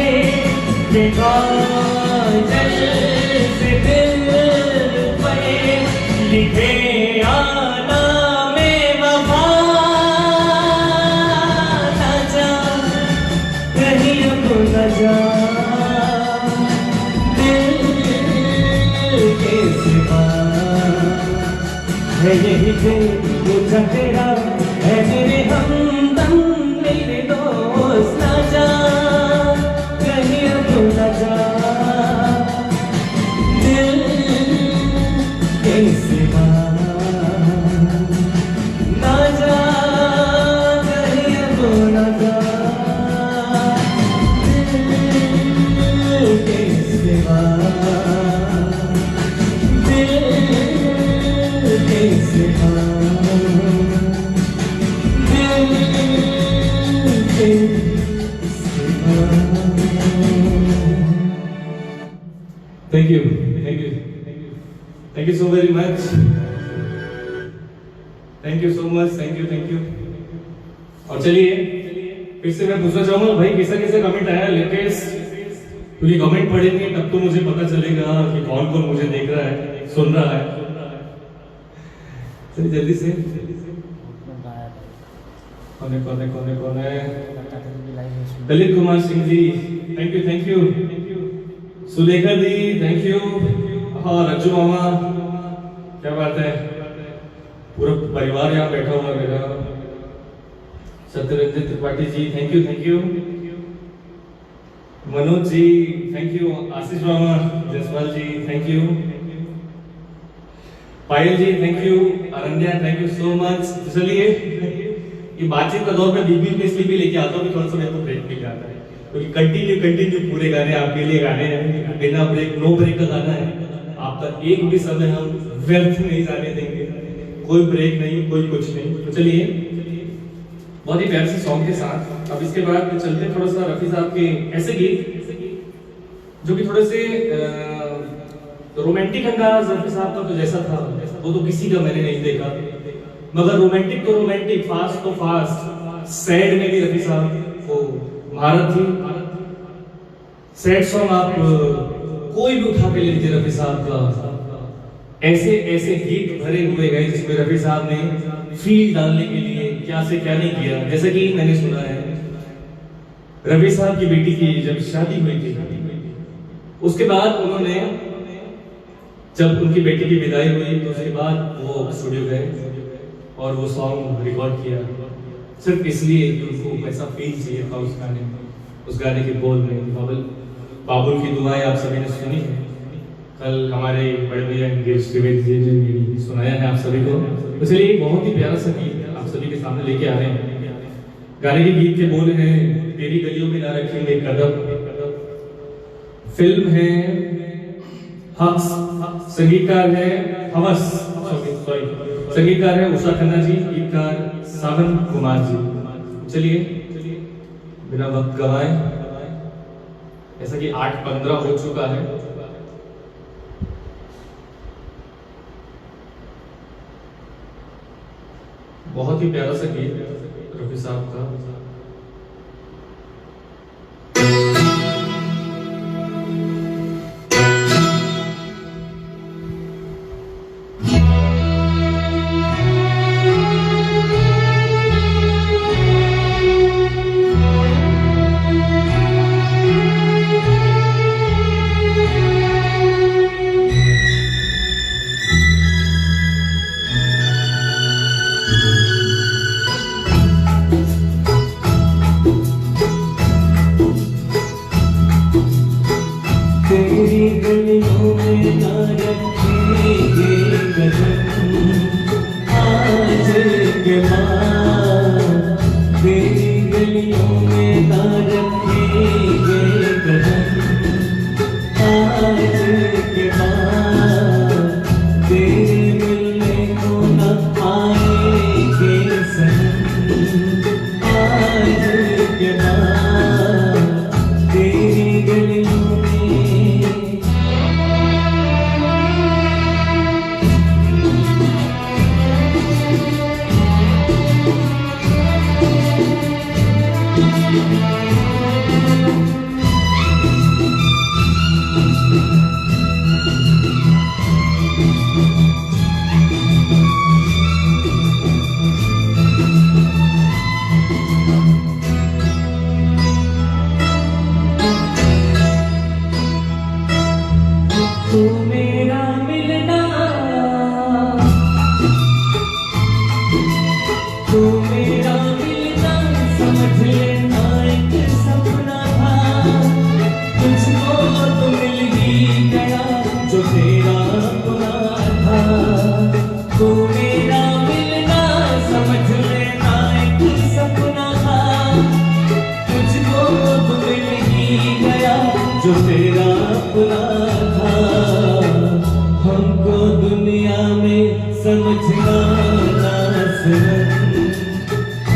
के काजल से दिल लिखे आना में वफा न जा कहीं अब न जा दिल के सिवा है यही दिल तुझा तेरा है मेरे हमदम मेरे दोस्त न जा कहीं अब न जा सिवा न जा कहीं अब न जा दिल के सिवा दिल के सिवा
thank you so very much, thank you so much, thank you. और चलिए फिर से मैं पूछना चाहूंगा भाई कैसा कैसा कमेंट आया लेटेस्ट, क्योंकि कमेंट पढ़ेंगे तब तो मुझे पता चलेगा कि कौन कौन मुझे देख रहा है, सुन रहा है। चलिए जल्दी से कौन है? Dalit Kumar Singh ji, thank you. सुलेखा दी, थैंक यू। हाँ रज्जू मामा, क्या बात है, पूरा परिवार यहाँ बैठा हुआ मेरा। Satyaranjan Tripathi ji, thank you. Manoj ji, thank you. Ashish मामा, Jaspal ji, thank you. Payal ji, thank you. Aranya, thank you so much. चलिए ये बातचीत का दौर में बीच में इसलिए भी लेके आता हूँ कि थोड़ा सा मेरे को ब्रेक मिल जाता है, क्योंकि कंटिन्यू पूरे गाने आपके लिए गाने हैं, बिना ब्रेक, नो ब्रेक का गाना है। आपका एक भी समय हम व्यर्थ नहीं जाने देंगे, कोई ब्रेक नहीं, कोई कुछ नहीं। तो चलिए बहुत ही प्यारे से सॉन्ग के साथ अब इसके बाद चलते थोड़ा सा रफी साहब के ऐसे गीत जो कि थोड़े से रोमांटिक अंदाज रफी साहब का तो जैसा था वो तो किसी का मैंने नहीं देखा, मगर रोमांटिक तो रोमांटिक, फास्ट तो फास्ट, सैड में भी रफी साहब वो भारत थी। सैड सॉन्ग आप कोई भी उठा के ले लीजिए रफी साहब का, ऐसे गीत भरे हुए गए जिसमें रफी साहब ने फील डालने के लिए क्या से क्या नहीं किया। जैसे कि मैंने सुना है रफी साहब की बेटी की जब शादी हुई थी, उसके बाद उन्होंने, जब उनकी बेटी की विदाई हुई तो उसके बाद वो स्टूडियो गए और वो सॉन्ग रिकॉर्ड किया, सिर्फ इसलिए कि उनको ऐसा फील चाहिए था उस गाने के बोल में। बाबुल की दुआएं आप सभी ने सुनी है, कल हमारे बड़े भैया गिरीश त्रिवेदी जी ने सुनाया है आप सभी को। इसलिए बहुत ही प्यारा सा गीत आप सभी के सामने लेके आ रहे हैं। गाने के गीत के बोल हैं, तेरी गलियों में ना रखेंगे कदम, फिल्म है हक्स, संगीतकार है हवस, संगीतकार है उषा खन्ना जी, गीतकार सावन कुमार जी। चलिए बिना वक्त गवाए, जैसा कि 8:15 हो चुका है, बहुत ही प्यारा सा गीत रफी साहब का।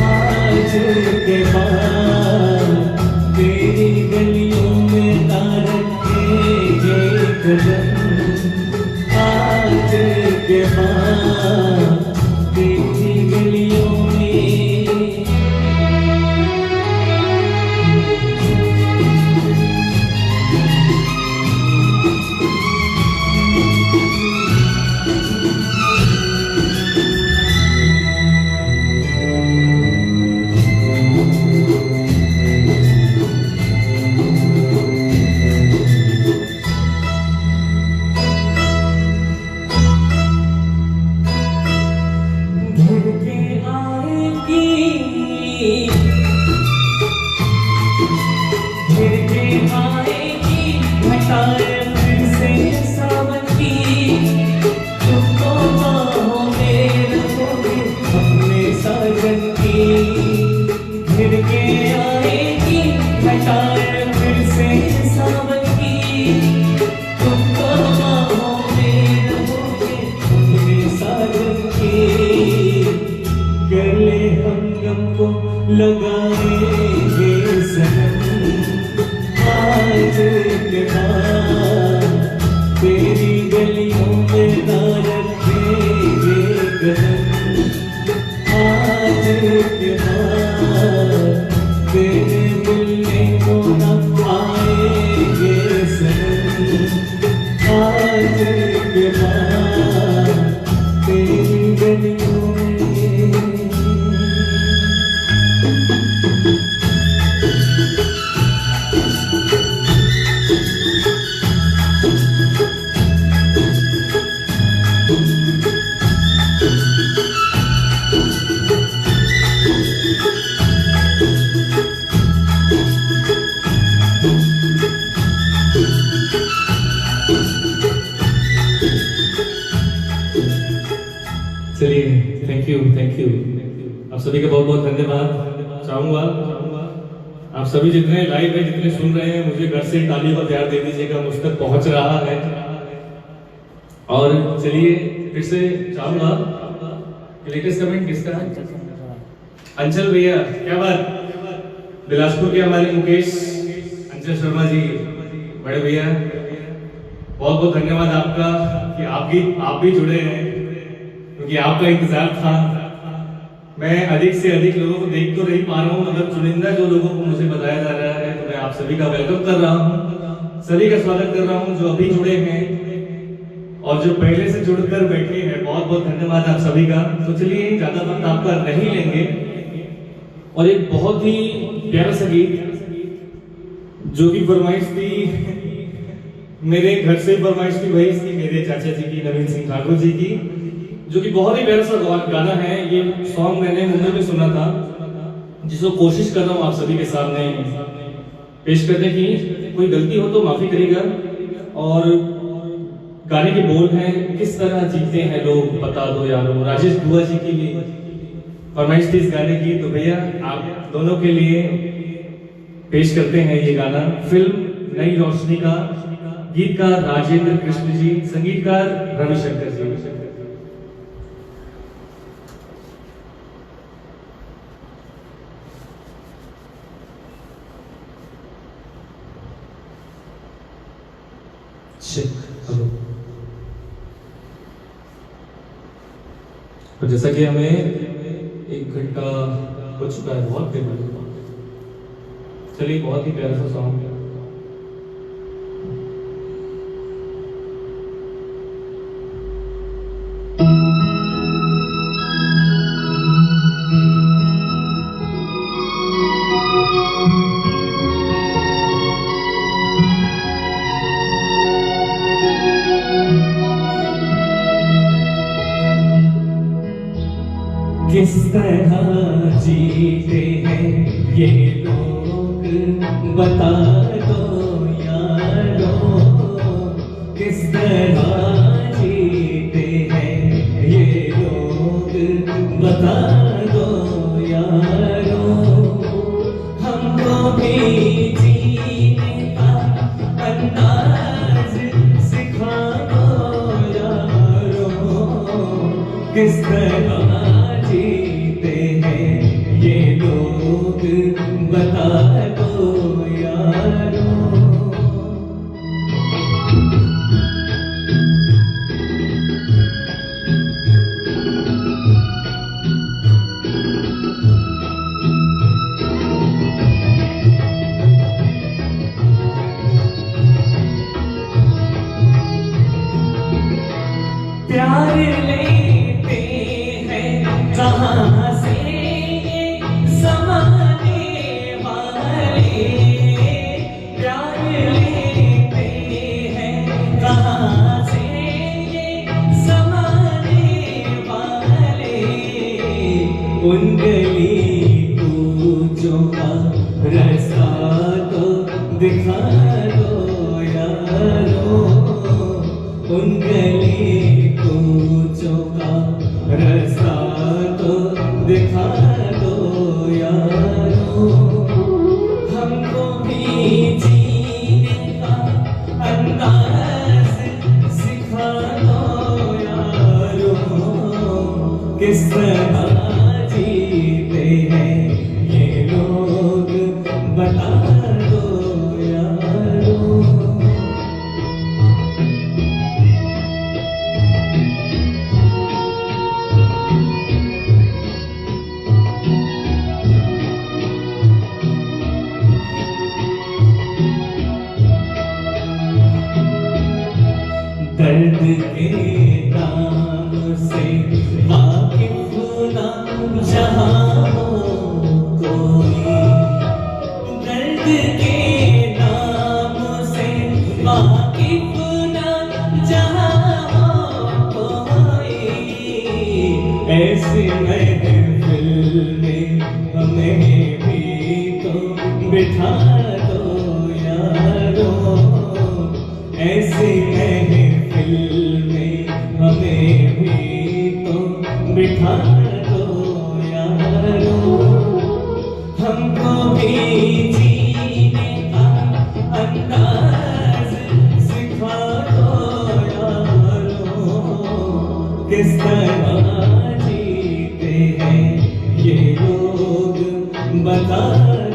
आज के बाद तेरी छटाएं फिर से सावन की, तुम तो बाहों में रहोगे अपने साजन की। गले हम गम को लगाएंगे सनम, आज के बाद तेरी गलियों में ना रखेंगे कदम। आज के बाद तेरे मिलने को न आएंगे सनम, आज के बाद तेरी गलियों में।
चलिए, थैंक यू आप सभी का बहुत बहुत धन्यवाद चाहूँगा। आप सभी जितने लाइव है, जितने सुन रहे हैं, मुझे घर से ताली का प्यार दे दीजिएगा, मुझ तक पहुंच रहा है। और चलिए फिर से चाहूँगा, लेटेस्ट कमेंट किसका है? अंचल भैया, क्या बात। बिलासपुर के हमारे मुकेश अंचल शर्मा जी, बड़े भैया, बहुत बहुत धन्यवाद आपका कि आप भी जुड़े हैं, क्योंकि आपका इंतजार था। मैं अधिक से अधिक लोगों को देख तो नहीं पा रहा हूँ, मगर चुनिंदा जो लोगों को मुझे बताया जा रहा है, तो मैं आप सभी का वेलकम कर रहा हूँ, सभी का स्वागत कर रहा हूँ जो अभी जुड़े हैं और जो पहले से जुड़कर बैठे हैं। बहुत बहुत धन्यवाद आप सभी का। तो चलिए, ज्यादा वक्त आपका नहीं लेंगे और एक बहुत ही प्यारा सा गीत जो कि फरमाइश थी, मेरे घर से फरमाइश थी, वही थी मेरे चाचा जी की, नवीन सिंह ठाकुर जी की, जो कि बहुत ही प्यारा सा गाना है। ये सॉन्ग मैंने मुंबई में सुना था, जिसको कोशिश कर रहा हूँ आप सभी के सामने पेश करने की। कोई गलती हो तो माफी करिएगा। और गाने के बोल हैं, किस तरह जीते हैं लोग बता दो यारो, राजेश बुआ जी की भी फरमाइश थी इस गाने की। तो भैया आप दोनों के लिए पेश करते हैं ये गाना। फिल्म नई रोशनी का, गीतकार राजेंद्र कृष्ण जी, संगीतकार रविशंकर जी। तो जैसा कि हमें 1 घंटा हो चुका है, बहुत देर हो चुका। चलिए, बहुत ही प्यारा सा सॉन्ग है।
किस तरह जीते हैं ये लोग बता दो यारो, किस तरह जीते हैं ये लोग बता दो यारो। हमको भी जीने का अंदाज सिखा दो यारो, किस तरह जीते हैं ये लोग बता दो यारो। प्यार लेते हैं कहाँ से ये ज़माने वाले, प्यार लेते हैं कहाँ से ये ज़माने वाले। उन गली कूचों का रास्ता तो दिखा दो यारो, उन गली कूचों का रास्ता तो दिखा दो यारो। हमको बता दो यारो। दर्द के नाम से वाकिफ ना जहां हो कोई, दर्द के नाम से वाकिफ ना जहां हो कोई, ऐसे महफिल में हमें भी तो बिठा दो यारो। ऐसे महफिल में हमें भी तो बिठा दो यारो। हमको भी जीने का अंदाज सिखा दो यारो। किस तरह जीते हैं ये लोग बता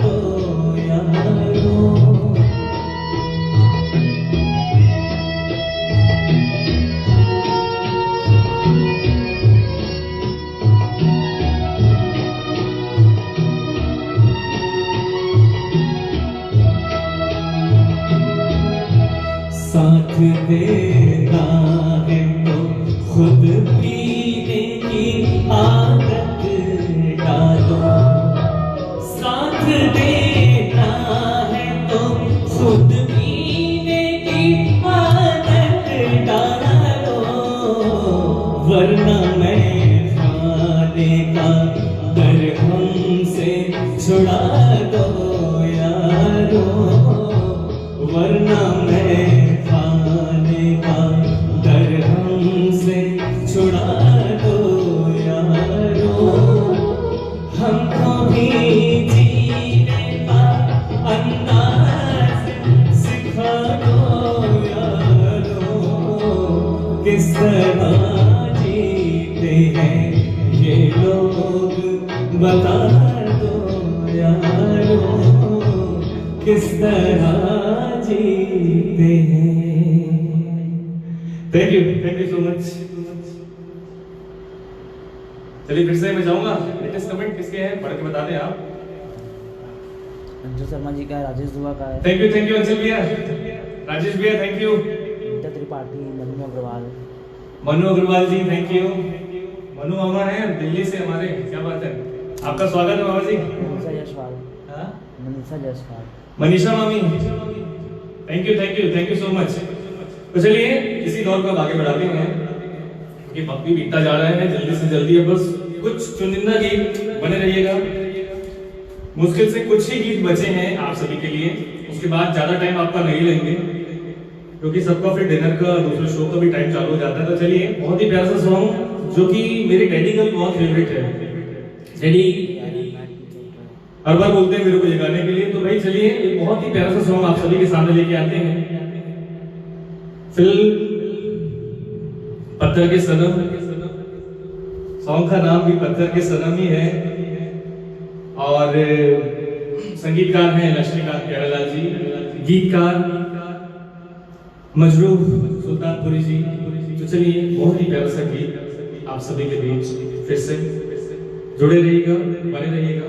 दो यारो। साथ देना है तो खुद पीने की आदत डालो। साथ देना है तो खुद पीने की आदत डालो। वरना मैं खाने का डर हमसे छुड़ा दो यारो। वरना मैं खाने का डर हमसे छुड़ा दो यारो। हमको भी जीने का अंदाज सिखा दो यारो। किस तरह जीते हैं ये लोग बता दो यारो। किस तरह जीते हैं।
Thank you so much. चलिए फिर से मैं जाऊंगा। लेटेस्ट कमेंट किसके हैं पढ़ के बता दें आप।
अंजू शर्मा जी का है, राजेश दुआ का है।
थैंक यू अंशुल भैया, राजेश भैया thank you,
Vidya Tripathi, Manu Agarwal.
Manu Agarwal ji thank you. Manu मामा है दिल्ली से हमारे, क्या बात है। आपका स्वागत है मामा जी।
मनीषा जायसवाल।
हाँ?
मनीषा जायसवाल।
मनीषा मामी थैंक यू सो मच। तो चलिए इसी दौर को अब आगे बढ़ाते हैं क्योंकि वक्त भी बीतता जा रहा है जल्दी से जल्दी। अब बस कुछ चुनिंदा गीत बने रहिएगा। मुश्किल से कुछ ही गीत बचे हैं आप सभी के लिए, उसके बाद ज्यादा टाइम आपका नहीं लेंगे क्योंकि सबका फिर डिनर का दूसरे शो का भी टाइम चालू हो जाता है। तो चलिए बहुत ही प्यारा सा सॉन्ग जो कि मेरे डैडी का बहुत फेवरेट है। डैडी हर बार बोलते हैं मेरे को ये गाने के लिए, तो भाई चलिए एक बहुत ही प्यारा सा सॉन्ग आप सभी के सामने लेके आते हैं। फिल्म पत्थर के सनम, सॉन्ग का नाम भी पत्थर के सनम ही है और संगीतकार हैं लक्ष्मीकांत प्यारेलाल जी, गीतकार मजरूह सुल्तानपुरी जी। तो चलिए बहुत ही प्यारा सा गीत आप सभी के बीच फिर से जुड़े रहिएगा, बने रहिएगा।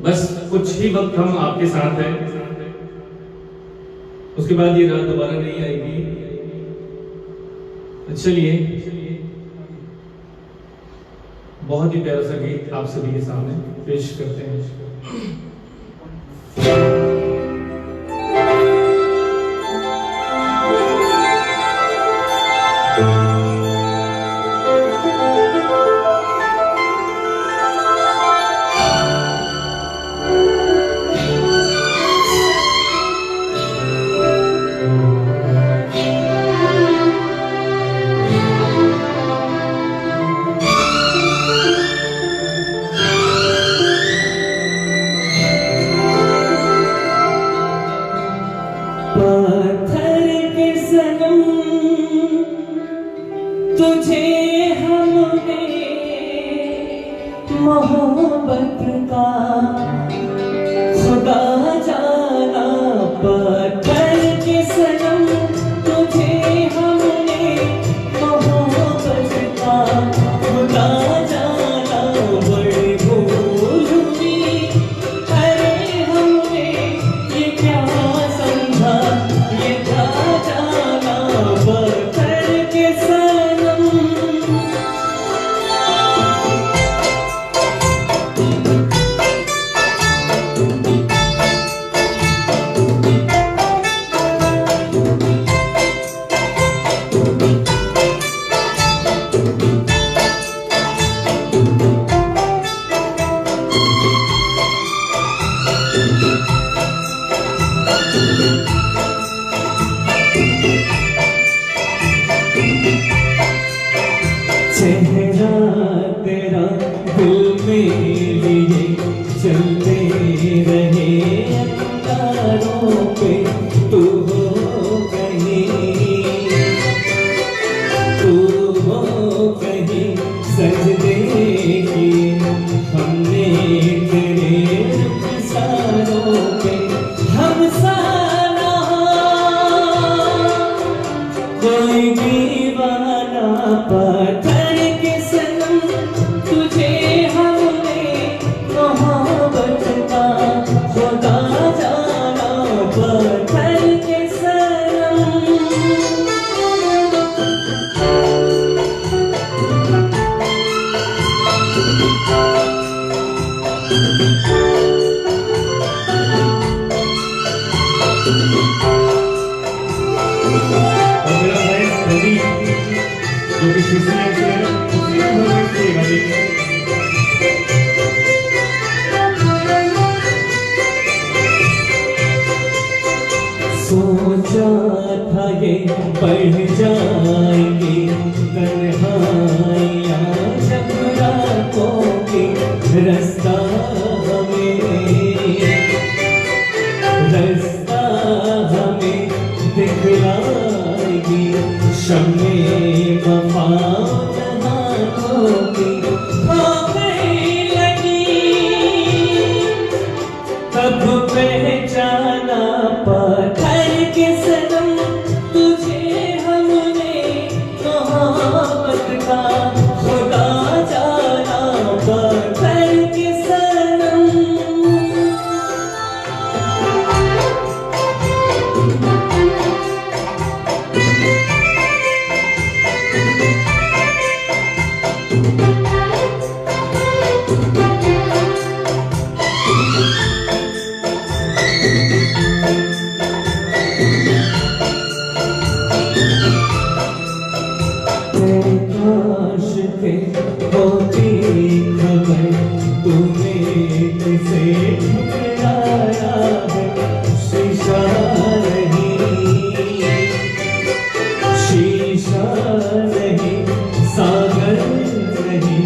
बस कुछ ही वक्त हम आपके साथ हैं, उसके बाद ये रात दोबारा नहीं आएगी। तो चलिए बहुत ही प्यारा सा गीत आप सभी के सामने पेश करते हैं।
तुझे हमने मोहब्बत का खुदा
और मेरा भाई प्रदीप जो कि सीसीएम से है, उसी में भगवान की गाड़ी।
सोचा था ये बढ़ जाएंगे तन्हाइयाँ जब रातों के रास्ता हमें दिखलाएगी शम्मे वफा हाथों की होने लगी तब पहचाना पत्थर के सनम तुझे हमने मोहब्बत का खुदा जाना पत्थर के सनम। काश थे होती खबर तुम्हें किसे ठुकराया है शीशा नहीं सागर नहीं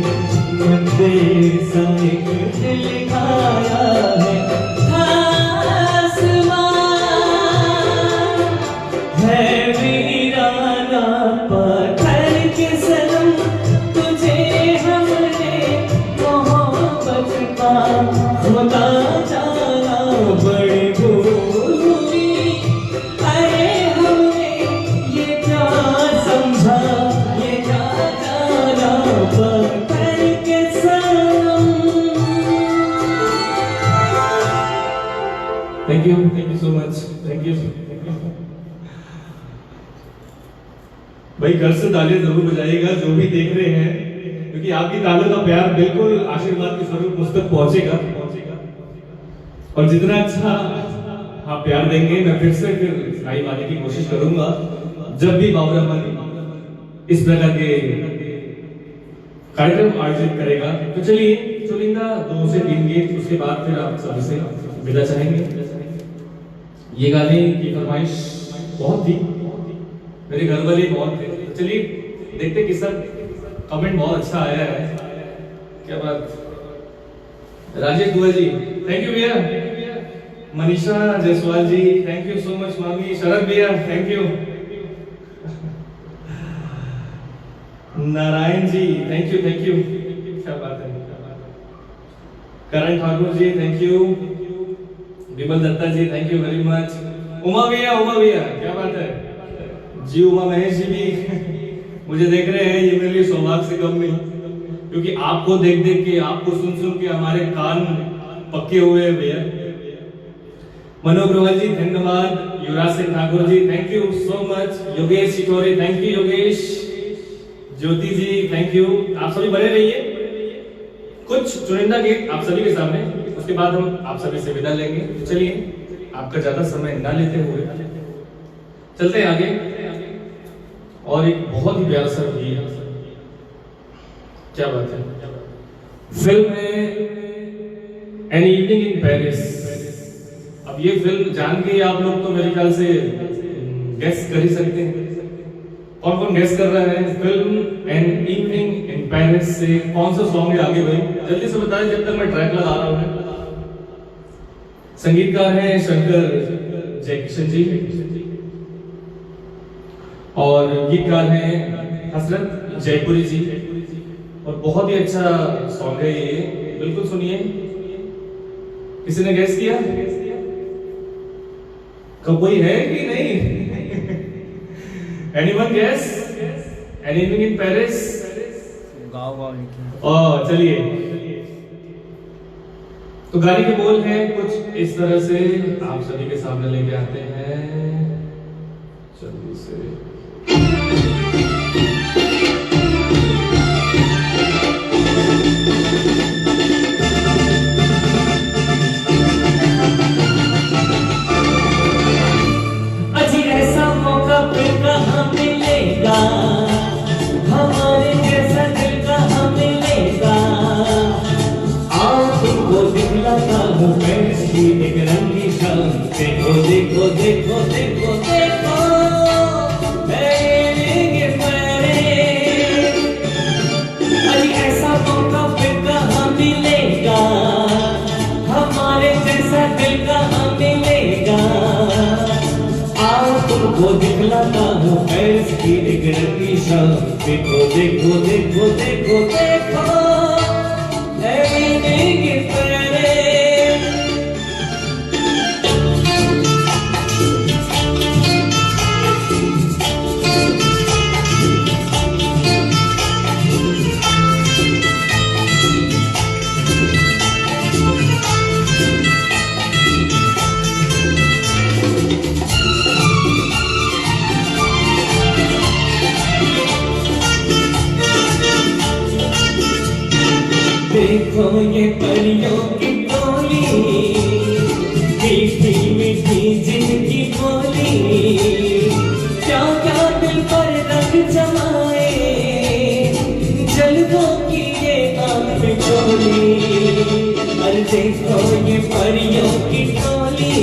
मंदिर सा एक दिल खाया है आसमान है वीराना पत्थर के सनम तुझे हमने मोहब्बत का खुदा जाना बड़ी भूल हुई। अरे हमने ये क्या समझा ये क्या जाना पत्थर के सनम।
Thank you so much, thank you. भाई घर से तालियां जरूर बजाइएगा जो भी देख रहे हैं, क्योंकि आपकी तालियों का प्यार बिल्कुल आशीर्वाद के स्वरूप मुझ तक पहुंचेगा। और जितना अच्छा आप प्यार देंगे मैं फिर आगे आने की कोशिश करूंगा जब भी बाबू रहमान इस प्रकार के कार्यक्रम आयोजित करेगा। तो चलिए चुनिंदा 2 से 3 गीत, उसके बाद फिर आप सभी से विदा चाहेंगे। ये गाने की फरमाइश बहुत थी, मेरे घर वाले बहुत थे। तो चलिए देखते किस कमेंट बहुत अच्छा आया है। क्या बात, राजेश दुआ जी थैंक यू भैया, Manisha Jaiswal ji thank you so much, मामी शरद भैया thank you, Narayan ji thank you, क्या बात है, Karan Thakur ji thank you, Vimal Datta ji thank you very much, Uma भैया क्या बात है जी, उमा महेश जी भी मुझे देख रहे हैं, ये मेरे लिए सौभाग्य से कम नहीं, क्योंकि आपको देख के आपको सुन के हमारे कान पक्के हुए हैं भैया। मनोज ग्रोवर जी धन्यवाद, Yuvraj Singh Thakur ji thank you so much, Yogesh Chitori thank you Yogesh, Jyoti ji thank you. आप सभी बने रहिए, कुछ चुनिंदा गीत आप सभी के सामने, उसके बाद हम आप सभी से विदा लेंगे। तो चलिए आपका ज्यादा समय ना लेते हुए चलते हैं आगे, और एक बहुत ही प्यारा सा गीत, क्या बात है, फिल्म है एन इवनिंग इन पेरिस। अब ये फिल्म जान के आप लोग तो मेरे ख्याल से गेस कर ही सकते हैं, कौन गेस कर रहा है film an evening in Paris से कौन सा सॉन्ग है आगे भाई जल्दी से बताएं, जब तक मैं ट्रैक लगा रहा हूं। संगीतकार है शंकर जयकिशन जी और गीतकार हैं हसरत जयपुरी जी, और बहुत ही अच्छा सॉन्ग है ये, बिल्कुल सुनिए। किसी ने गैस किया? कोई है कि नहीं? Anyone gas? Anything in Paris?
गाँव लिखे।
चलिए, तो गाने के बोल हैं कुछ इस तरह से, आप सभी के सामने लेके आते हैं जल्दी से।
की शान। देखो देखो देखो देखो देखो मेरे प्यारे, अरे ऐसा मौका फिर कहाँ मिलेगा, हमारे जैसा दिल कहाँ मिलेगा। आओ तुमको दिखलाता हूँ पैरिस की एक रंगी शाम। देखो देखो देखो देखो देखो मेरे प्यारे। देखो ये परियों की टोली, मीठी मीठी जिनकी बोली, क्या क्या दिल पर रंग जमाए, जल्दों की ये आंख चोली। अरे देखो ये परियों की टोली,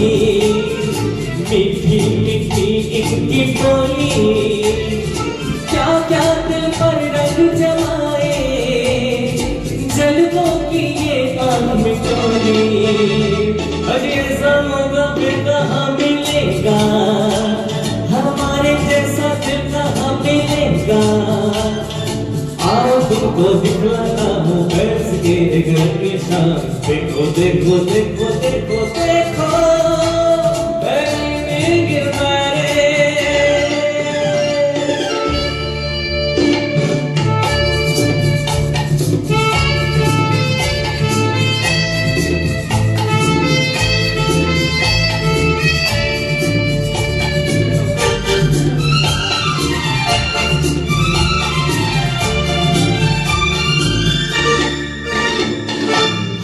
मीठी मीठी इनकी बोली, क्या क्या दिल पर रंग जमाए, जल्दों की ये आंख में चोली। अरे ऐसा मौका फिर कहाँ मिलेगा, हमारे जैसा दिल कहाँ मिलेगा। आओ तुमको दिखलाता हूँ पैरिस के एक रंगी शाम। देखो देखो देखो देखो देखो मेरे प्यारे।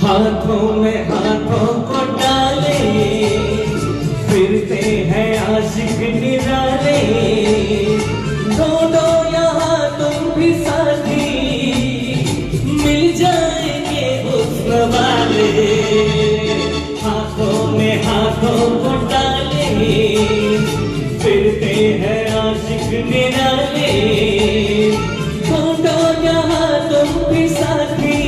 हाथों में हाथों को डाले, फिरते हैं आशिक निराले, ढूंढो यहाँ तुम भी साथी, मिल जाएंगे हुस्न वाले। हाथों में हाथों को डाले, फिरते हैं आशिक निराले, ढूंढो यहाँ तुम भी साथी,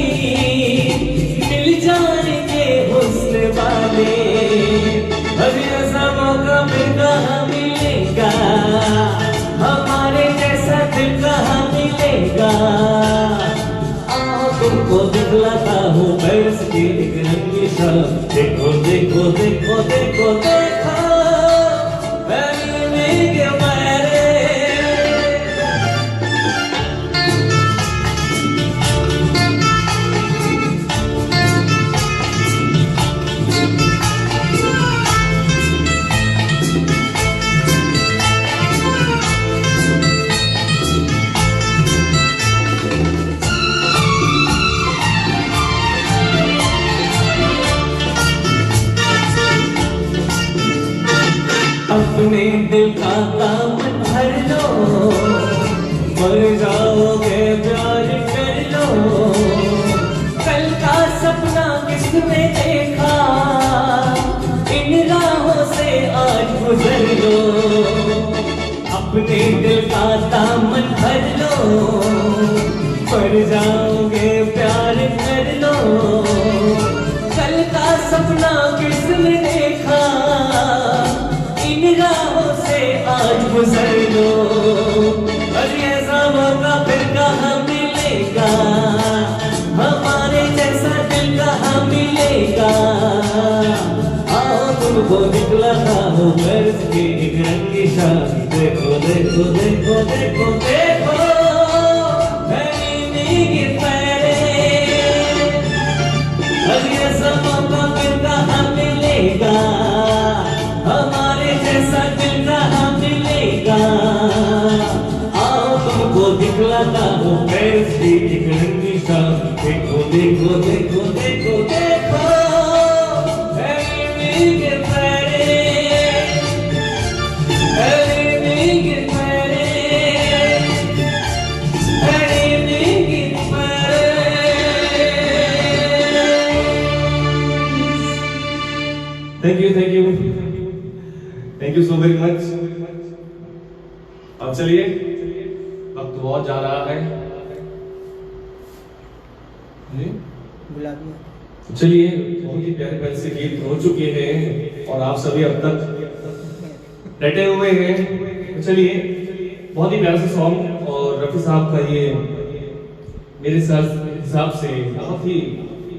मिल जाएंगे हुस्न वाले। अरे ऐसा मौका फिर कहाँ मिलेगा, हमारे जैसा दिल कहाँ मिलेगा। आओ तुमको दिखलाता हूँ पैरिस की एक रंगी शाम। देखो देखो देखो देखो देखो मेरे प्यारे। अपने दिल का काम भर लो, मर जाओगे प्यार कर लो। कल का सपना किसने देखा, इन राहों से आज गुजर लो। अपने दिल का दामन भर लो, मर जाओगे प्यार कर लो। कल का सपना किसने देखा, इन राहों से आज गुजर लो। अरे ऐसा मौका फिर कहाँ मिलेगा, हमारे जैसा दिल कहाँ मिलेगा। आओ तुमको दिखलाता हूँ पैरिस की एक रंगी शाम। देखो देखो देखो देखो देखो मेरे प्यारे। अरे ऐसा मौका फिर कहाँ मिलेगा, हमारे जैसा दिल कहाँ मिलेगा। आओ तुमको दिखलाता हूँ पैरिस की एक रंगी शाम। देखो देखो देखो देखो देखो मेरे प्यारे, मेरे प्यारे, मेरे प्यारे।
Thank you so very much. अब चलिए, वक्त बहुत जा रहा है जी।
बुला दिया।
चलिए, बहुत ही प्यारे प्यारे से गीत हो चुके हैं और आप सभी अब तक डटे हुए हैं। चलिए, बहुत ही प्यारा सा सॉन्ग, और रफी साहब का ये मेरे हिसाब से बहुत ही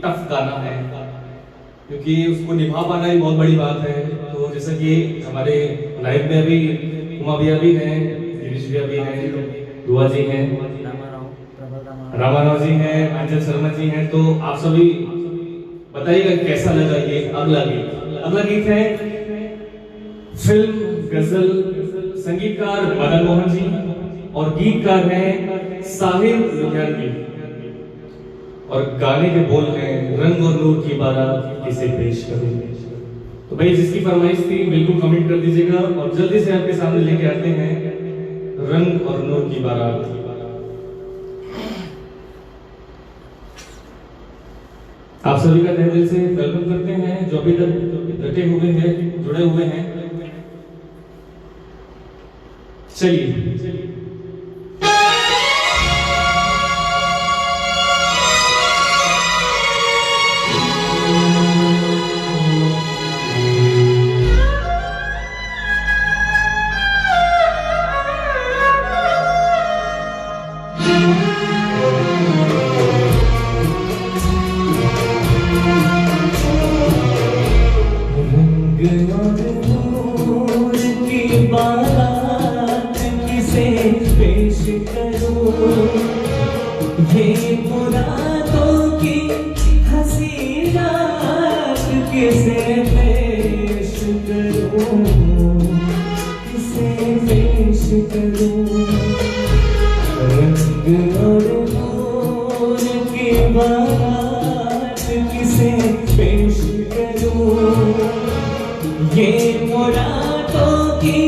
टफ गाना है, क्योंकि उसको निभा पाना ही बहुत बड़ी बात है। तो जैसा कि हमारे लाइव में अभी उमा भैया भी हैं, गिरीश भैया भी हैं, दुआ जी हैं, रामाराव जी हैं, अंजल शर्मा जी हैं। तो आप सभी बताइएगा कैसा लगा ये अगला गीत। अगला गीत है फिल्म गजल, संगीतकार मदन मोहन जी और गीतकार हैं साहिर लुधियानवी, और गाने के बोल हैं रंग और नूर की बारात किसे पेश करूं। तो भाई जिसकी फरमाइश थी बिल्कुल कमेंट कर दीजिएगा, और जल्दी से आपके सामने लेके आते हैं रंग और नूर की बारात। आप सभी का तहे दिल से वेलकम करते हैं जो अभी तक डटे हुए हैं, जुड़े हुए हैं। चलिए,
बारात किसे पेश करूं, ये मुरादों की हंसी रात किसे पेश करूं, किसे पेश करूं। रंग और नूर की बारात किसे पेश करूं, ये मुरादों की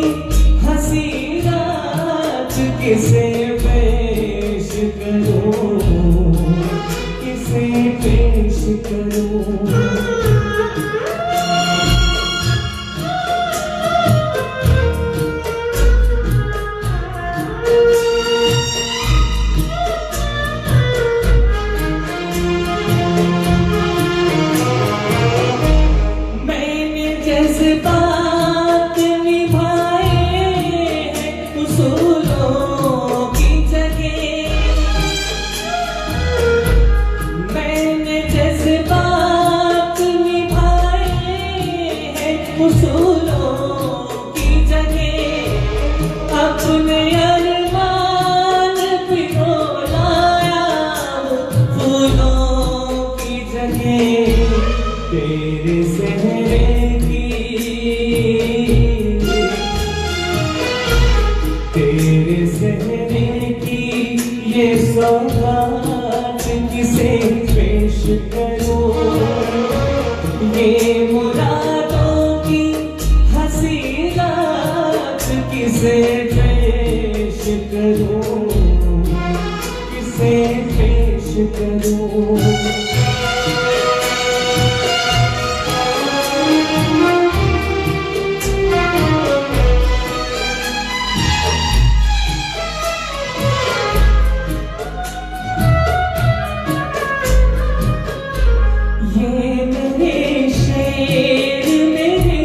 हंसी रात किसे पेश करूं, किसे पेश करूं। मैंने जैसे बात निभाए हैं उसूलों की जगह, मैंने जैसे बात निभाए हैं उसूलों की जगह, अपने अरमान पिरो लाया फूलों की जगह। तेरे सहरे की, तेरे सहरे की ये सौगात किसे पेश करूं, ये मुरादों की हंसी रात किसे पेश करूं, किसे पेश करूं। ये मेरे शेर मेरे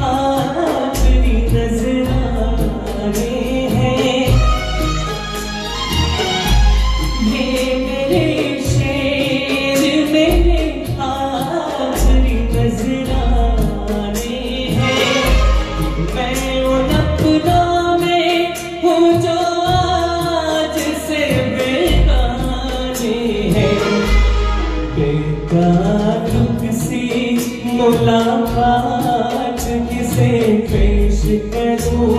आखिरी नजराने हैं, ये मेरे शेर मेरे आखिरी नजराने हैं। मैं उन अपनों में हूँ जो आज से बेगाने हैं, बेताल्लुक सी मुलाकात किसे पेश करूं,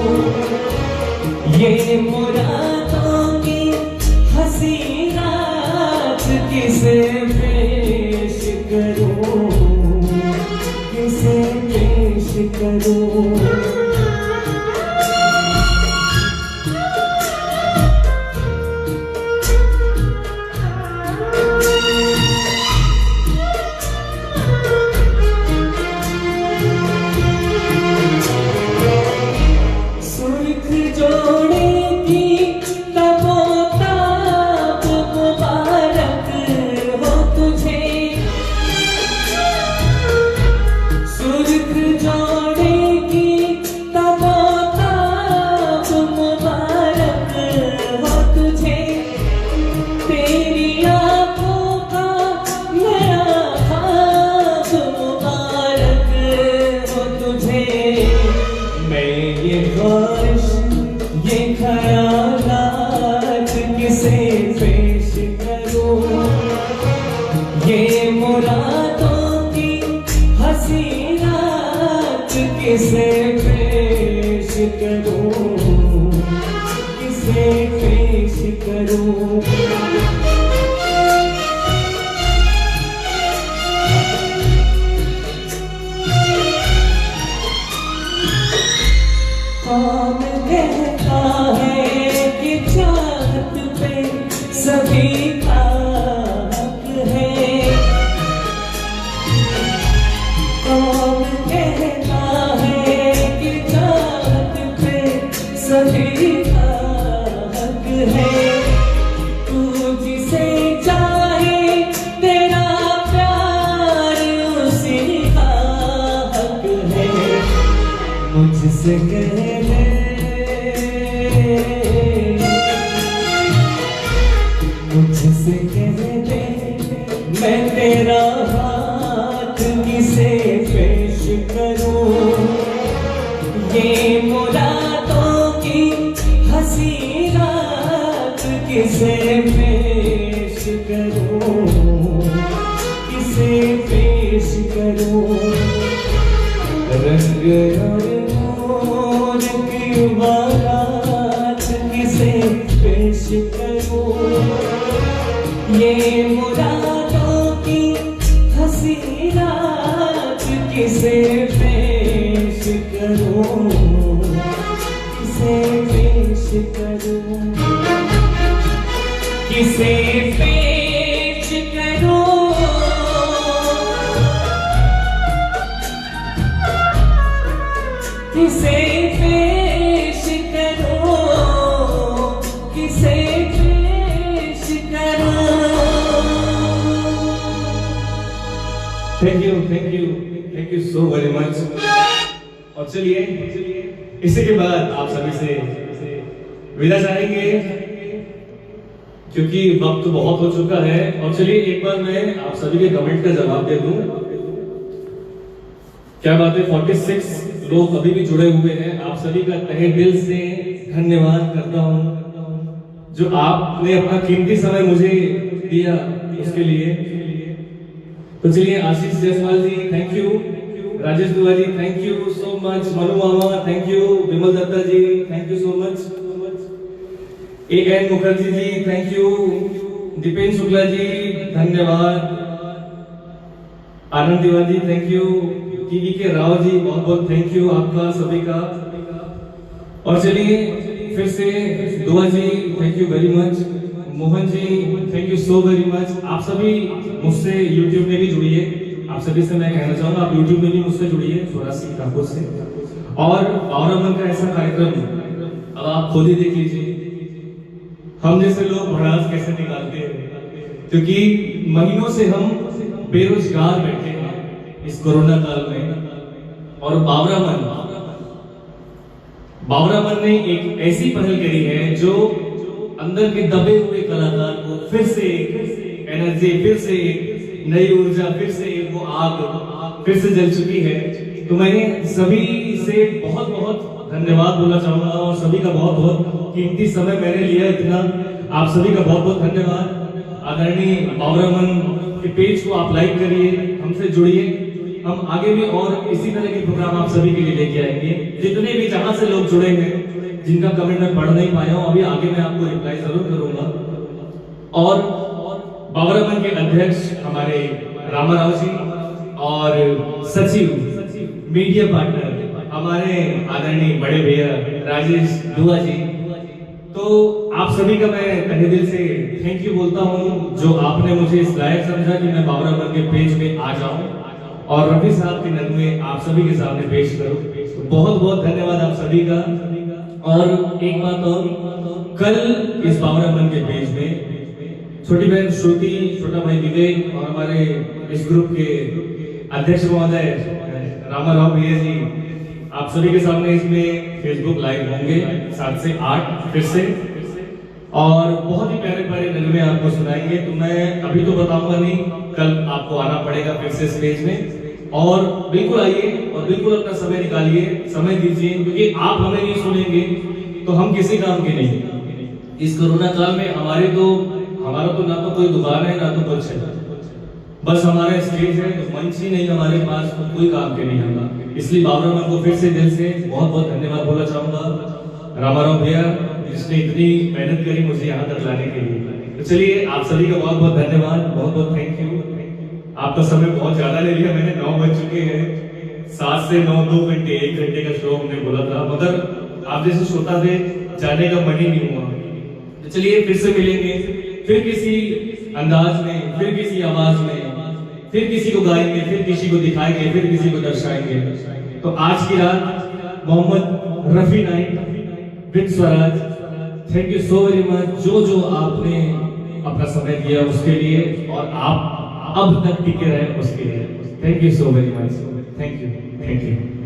ये मुरादों की हंसी रात किसे पेश करूं, किसे पेश करूं। पेश करूं, किसे पेश करूं। कौन कहता है कि चाहत पे सभी का हक है, कौन कहता है कि चाहत पे सभी का हक है। तू जिसे चाहे तेरा प्यार उसी का हक है। मुझसे कह दे, मुझसे कह दे, मैं तेरा हाथ किसे पेश करूं। ये मुरादों की हंसी रात किसे पेश करूं, किसे पेश करूं। रंग और की बारात किसे पेश करूं। ये मुरादों की हंसी रात किसे पेश करूं, किसे पेश करूं, किसे पेश करूं, किसे पेश करूं, किसे पेश करूं।
Thank you so very much. और चलिए इसी के बाद आप सभी से विदा चाहेंगे क्योंकि वक्त बहुत हो चुका है। और चलिए एक बार मैं आप सभी के कमेंट का जवाब दे दूं। क्या बात है, 46 लोग अभी भी जुड़े हुए हैं। आप सभी का तहे दिल से धन्यवाद करता हूं जो आपने अपना कीमती समय मुझे दिया उसके लिए। तो चलिए Ashish Jaiswal ji thank you, Rajesh Dua ji thank you so much, Manu मामा thank you, Vimal Datta ji thank you so much, A N Mukherjee ji thank you, Dipen Shukla ji धन्यवाद, Anand Diwan ji thank you, T V K Rao जी बहुत बहुत थैंक यू आपका सभी का। और चलिए फिर से Dua ji thank you very much, Mohan ji thank you so very much. आप सभी मुझसे YouTube में भी जुड़िए। आप सभी से मैं कहना चाहूंगा आप YouTube में भी मुझसे जुड़िए स्वरासी ठाकुर से। और पावरामन का ऐसा कार्यक्रम अब आप खुद ही देख लीजिए, हम जैसे लोग भड़ास कैसे निकालते हैं क्योंकि महीनों से हम बेरोजगार बैठे हैं इस कोरोना काल में। और बावरामन ने एक ऐसी पहल करी है जो अंदर के दबे हुए कलाकार को फिर से एनर्जी, फिर से नई ऊर्जा, फिर से वो आग फिर से जल चुकी है। तो मैं सभी से बहुत बहुत धन्यवाद बोलना चाहूंगा और सभी का बहुत बहुत कीमती समय मैंने लिया इतना, आप सभी का बहुत बहुत धन्यवाद। आदरणीय बावरामन के पेज को आप लाइक करिए, हमसे जुड़िए, हम आगे भी और इसी तरह के प्रोग्राम आप सभी के लिए लेके आएंगे। जितने भी जहां से लोग जुड़े हैं जिनका कमेंट मैं पढ़ नहीं पाया हूं, अभी आगे मैं आपको रिप्लाई जरूर करूंगा। और बावरामन के अध्यक्ष हमारे रामाराव जी और सचिव मीडिया पार्टनर हमारे आदरणीय बड़े भैया राजेश दुआ जी, तो आप सभी का मैं तहे दिल से थैंक यू बोलता हूं जो आपने मुझे इस लायक समझा कि मैं बावरामन के पेज में आ जाऊं और रफी साहब के नगमे आप सभी के सामने पेश करूं। तो बहुत बहुत धन्यवाद आप सभी का। और एक बात और, कल इस बावरामन के पेज में छोटी बहन श्रुति, छोटा भाई विवेक और हमारे इस ग्रुप के अध्यक्ष महोदय रामाराव भैया जी आप सभी के सामने इसमें फेसबुक लाइव होंगे 7 से 8 फिर से, और बहुत ही प्यारे प्यारे नगमे आपको सुनाएंगे। तो मैं अभी तो बताऊंगा नहीं, कल आपको आना पड़ेगा फिर से स्टेज में। और बिल्कुल आइए और बिल्कुल अपना समय निकालिए, समय दीजिए, क्योंकि आप हमें नहीं सुनेंगे तो हम किसी काम के नहीं। इस कोरोना काल में हमारा तो ना तो कोई दुकान है ना तो कुछ है, बस हमारा स्टेज है, मंच ही नहीं हमारे पास, तो कोई काम के नहीं होगा। इसलिए बाबरा मैम को फिर से दिल से बहुत बहुत धन्यवाद बोलना चाहूंगा। रामाराव भैया जिसने इतनी मेहनत करी मुझे यहाँ तक लाने के लिए। तो चलिए आप सभी का बहुत बहुत धन्यवाद, बहुत बहुत थैंक यू। आपका समय बहुत ज्यादा ले लिया मैंने, 9 बज चुके हैं, 7 से 9 2 घंटे, 1 घंटे का शो हमने बोला था, मगर आप जैसे श्रोता से जाने का मन ही नहीं हुआ। तो चलिए फिर से मिलेंगे, फिर किसी अंदाज में, फिर किसी आवाज में, फिर किसी को गाएंगे, फिर किसी को दिखाएंगे, फिर किसी को दर्शाएंगे। तो आज की रात Mohammed Rafi night with Swaraj, thank you so very much. जो आपने अपना समय दिया उसके लिए, और आप अब तक टिके रहे उसके लिए, thank you so very much. Thank you, thank you.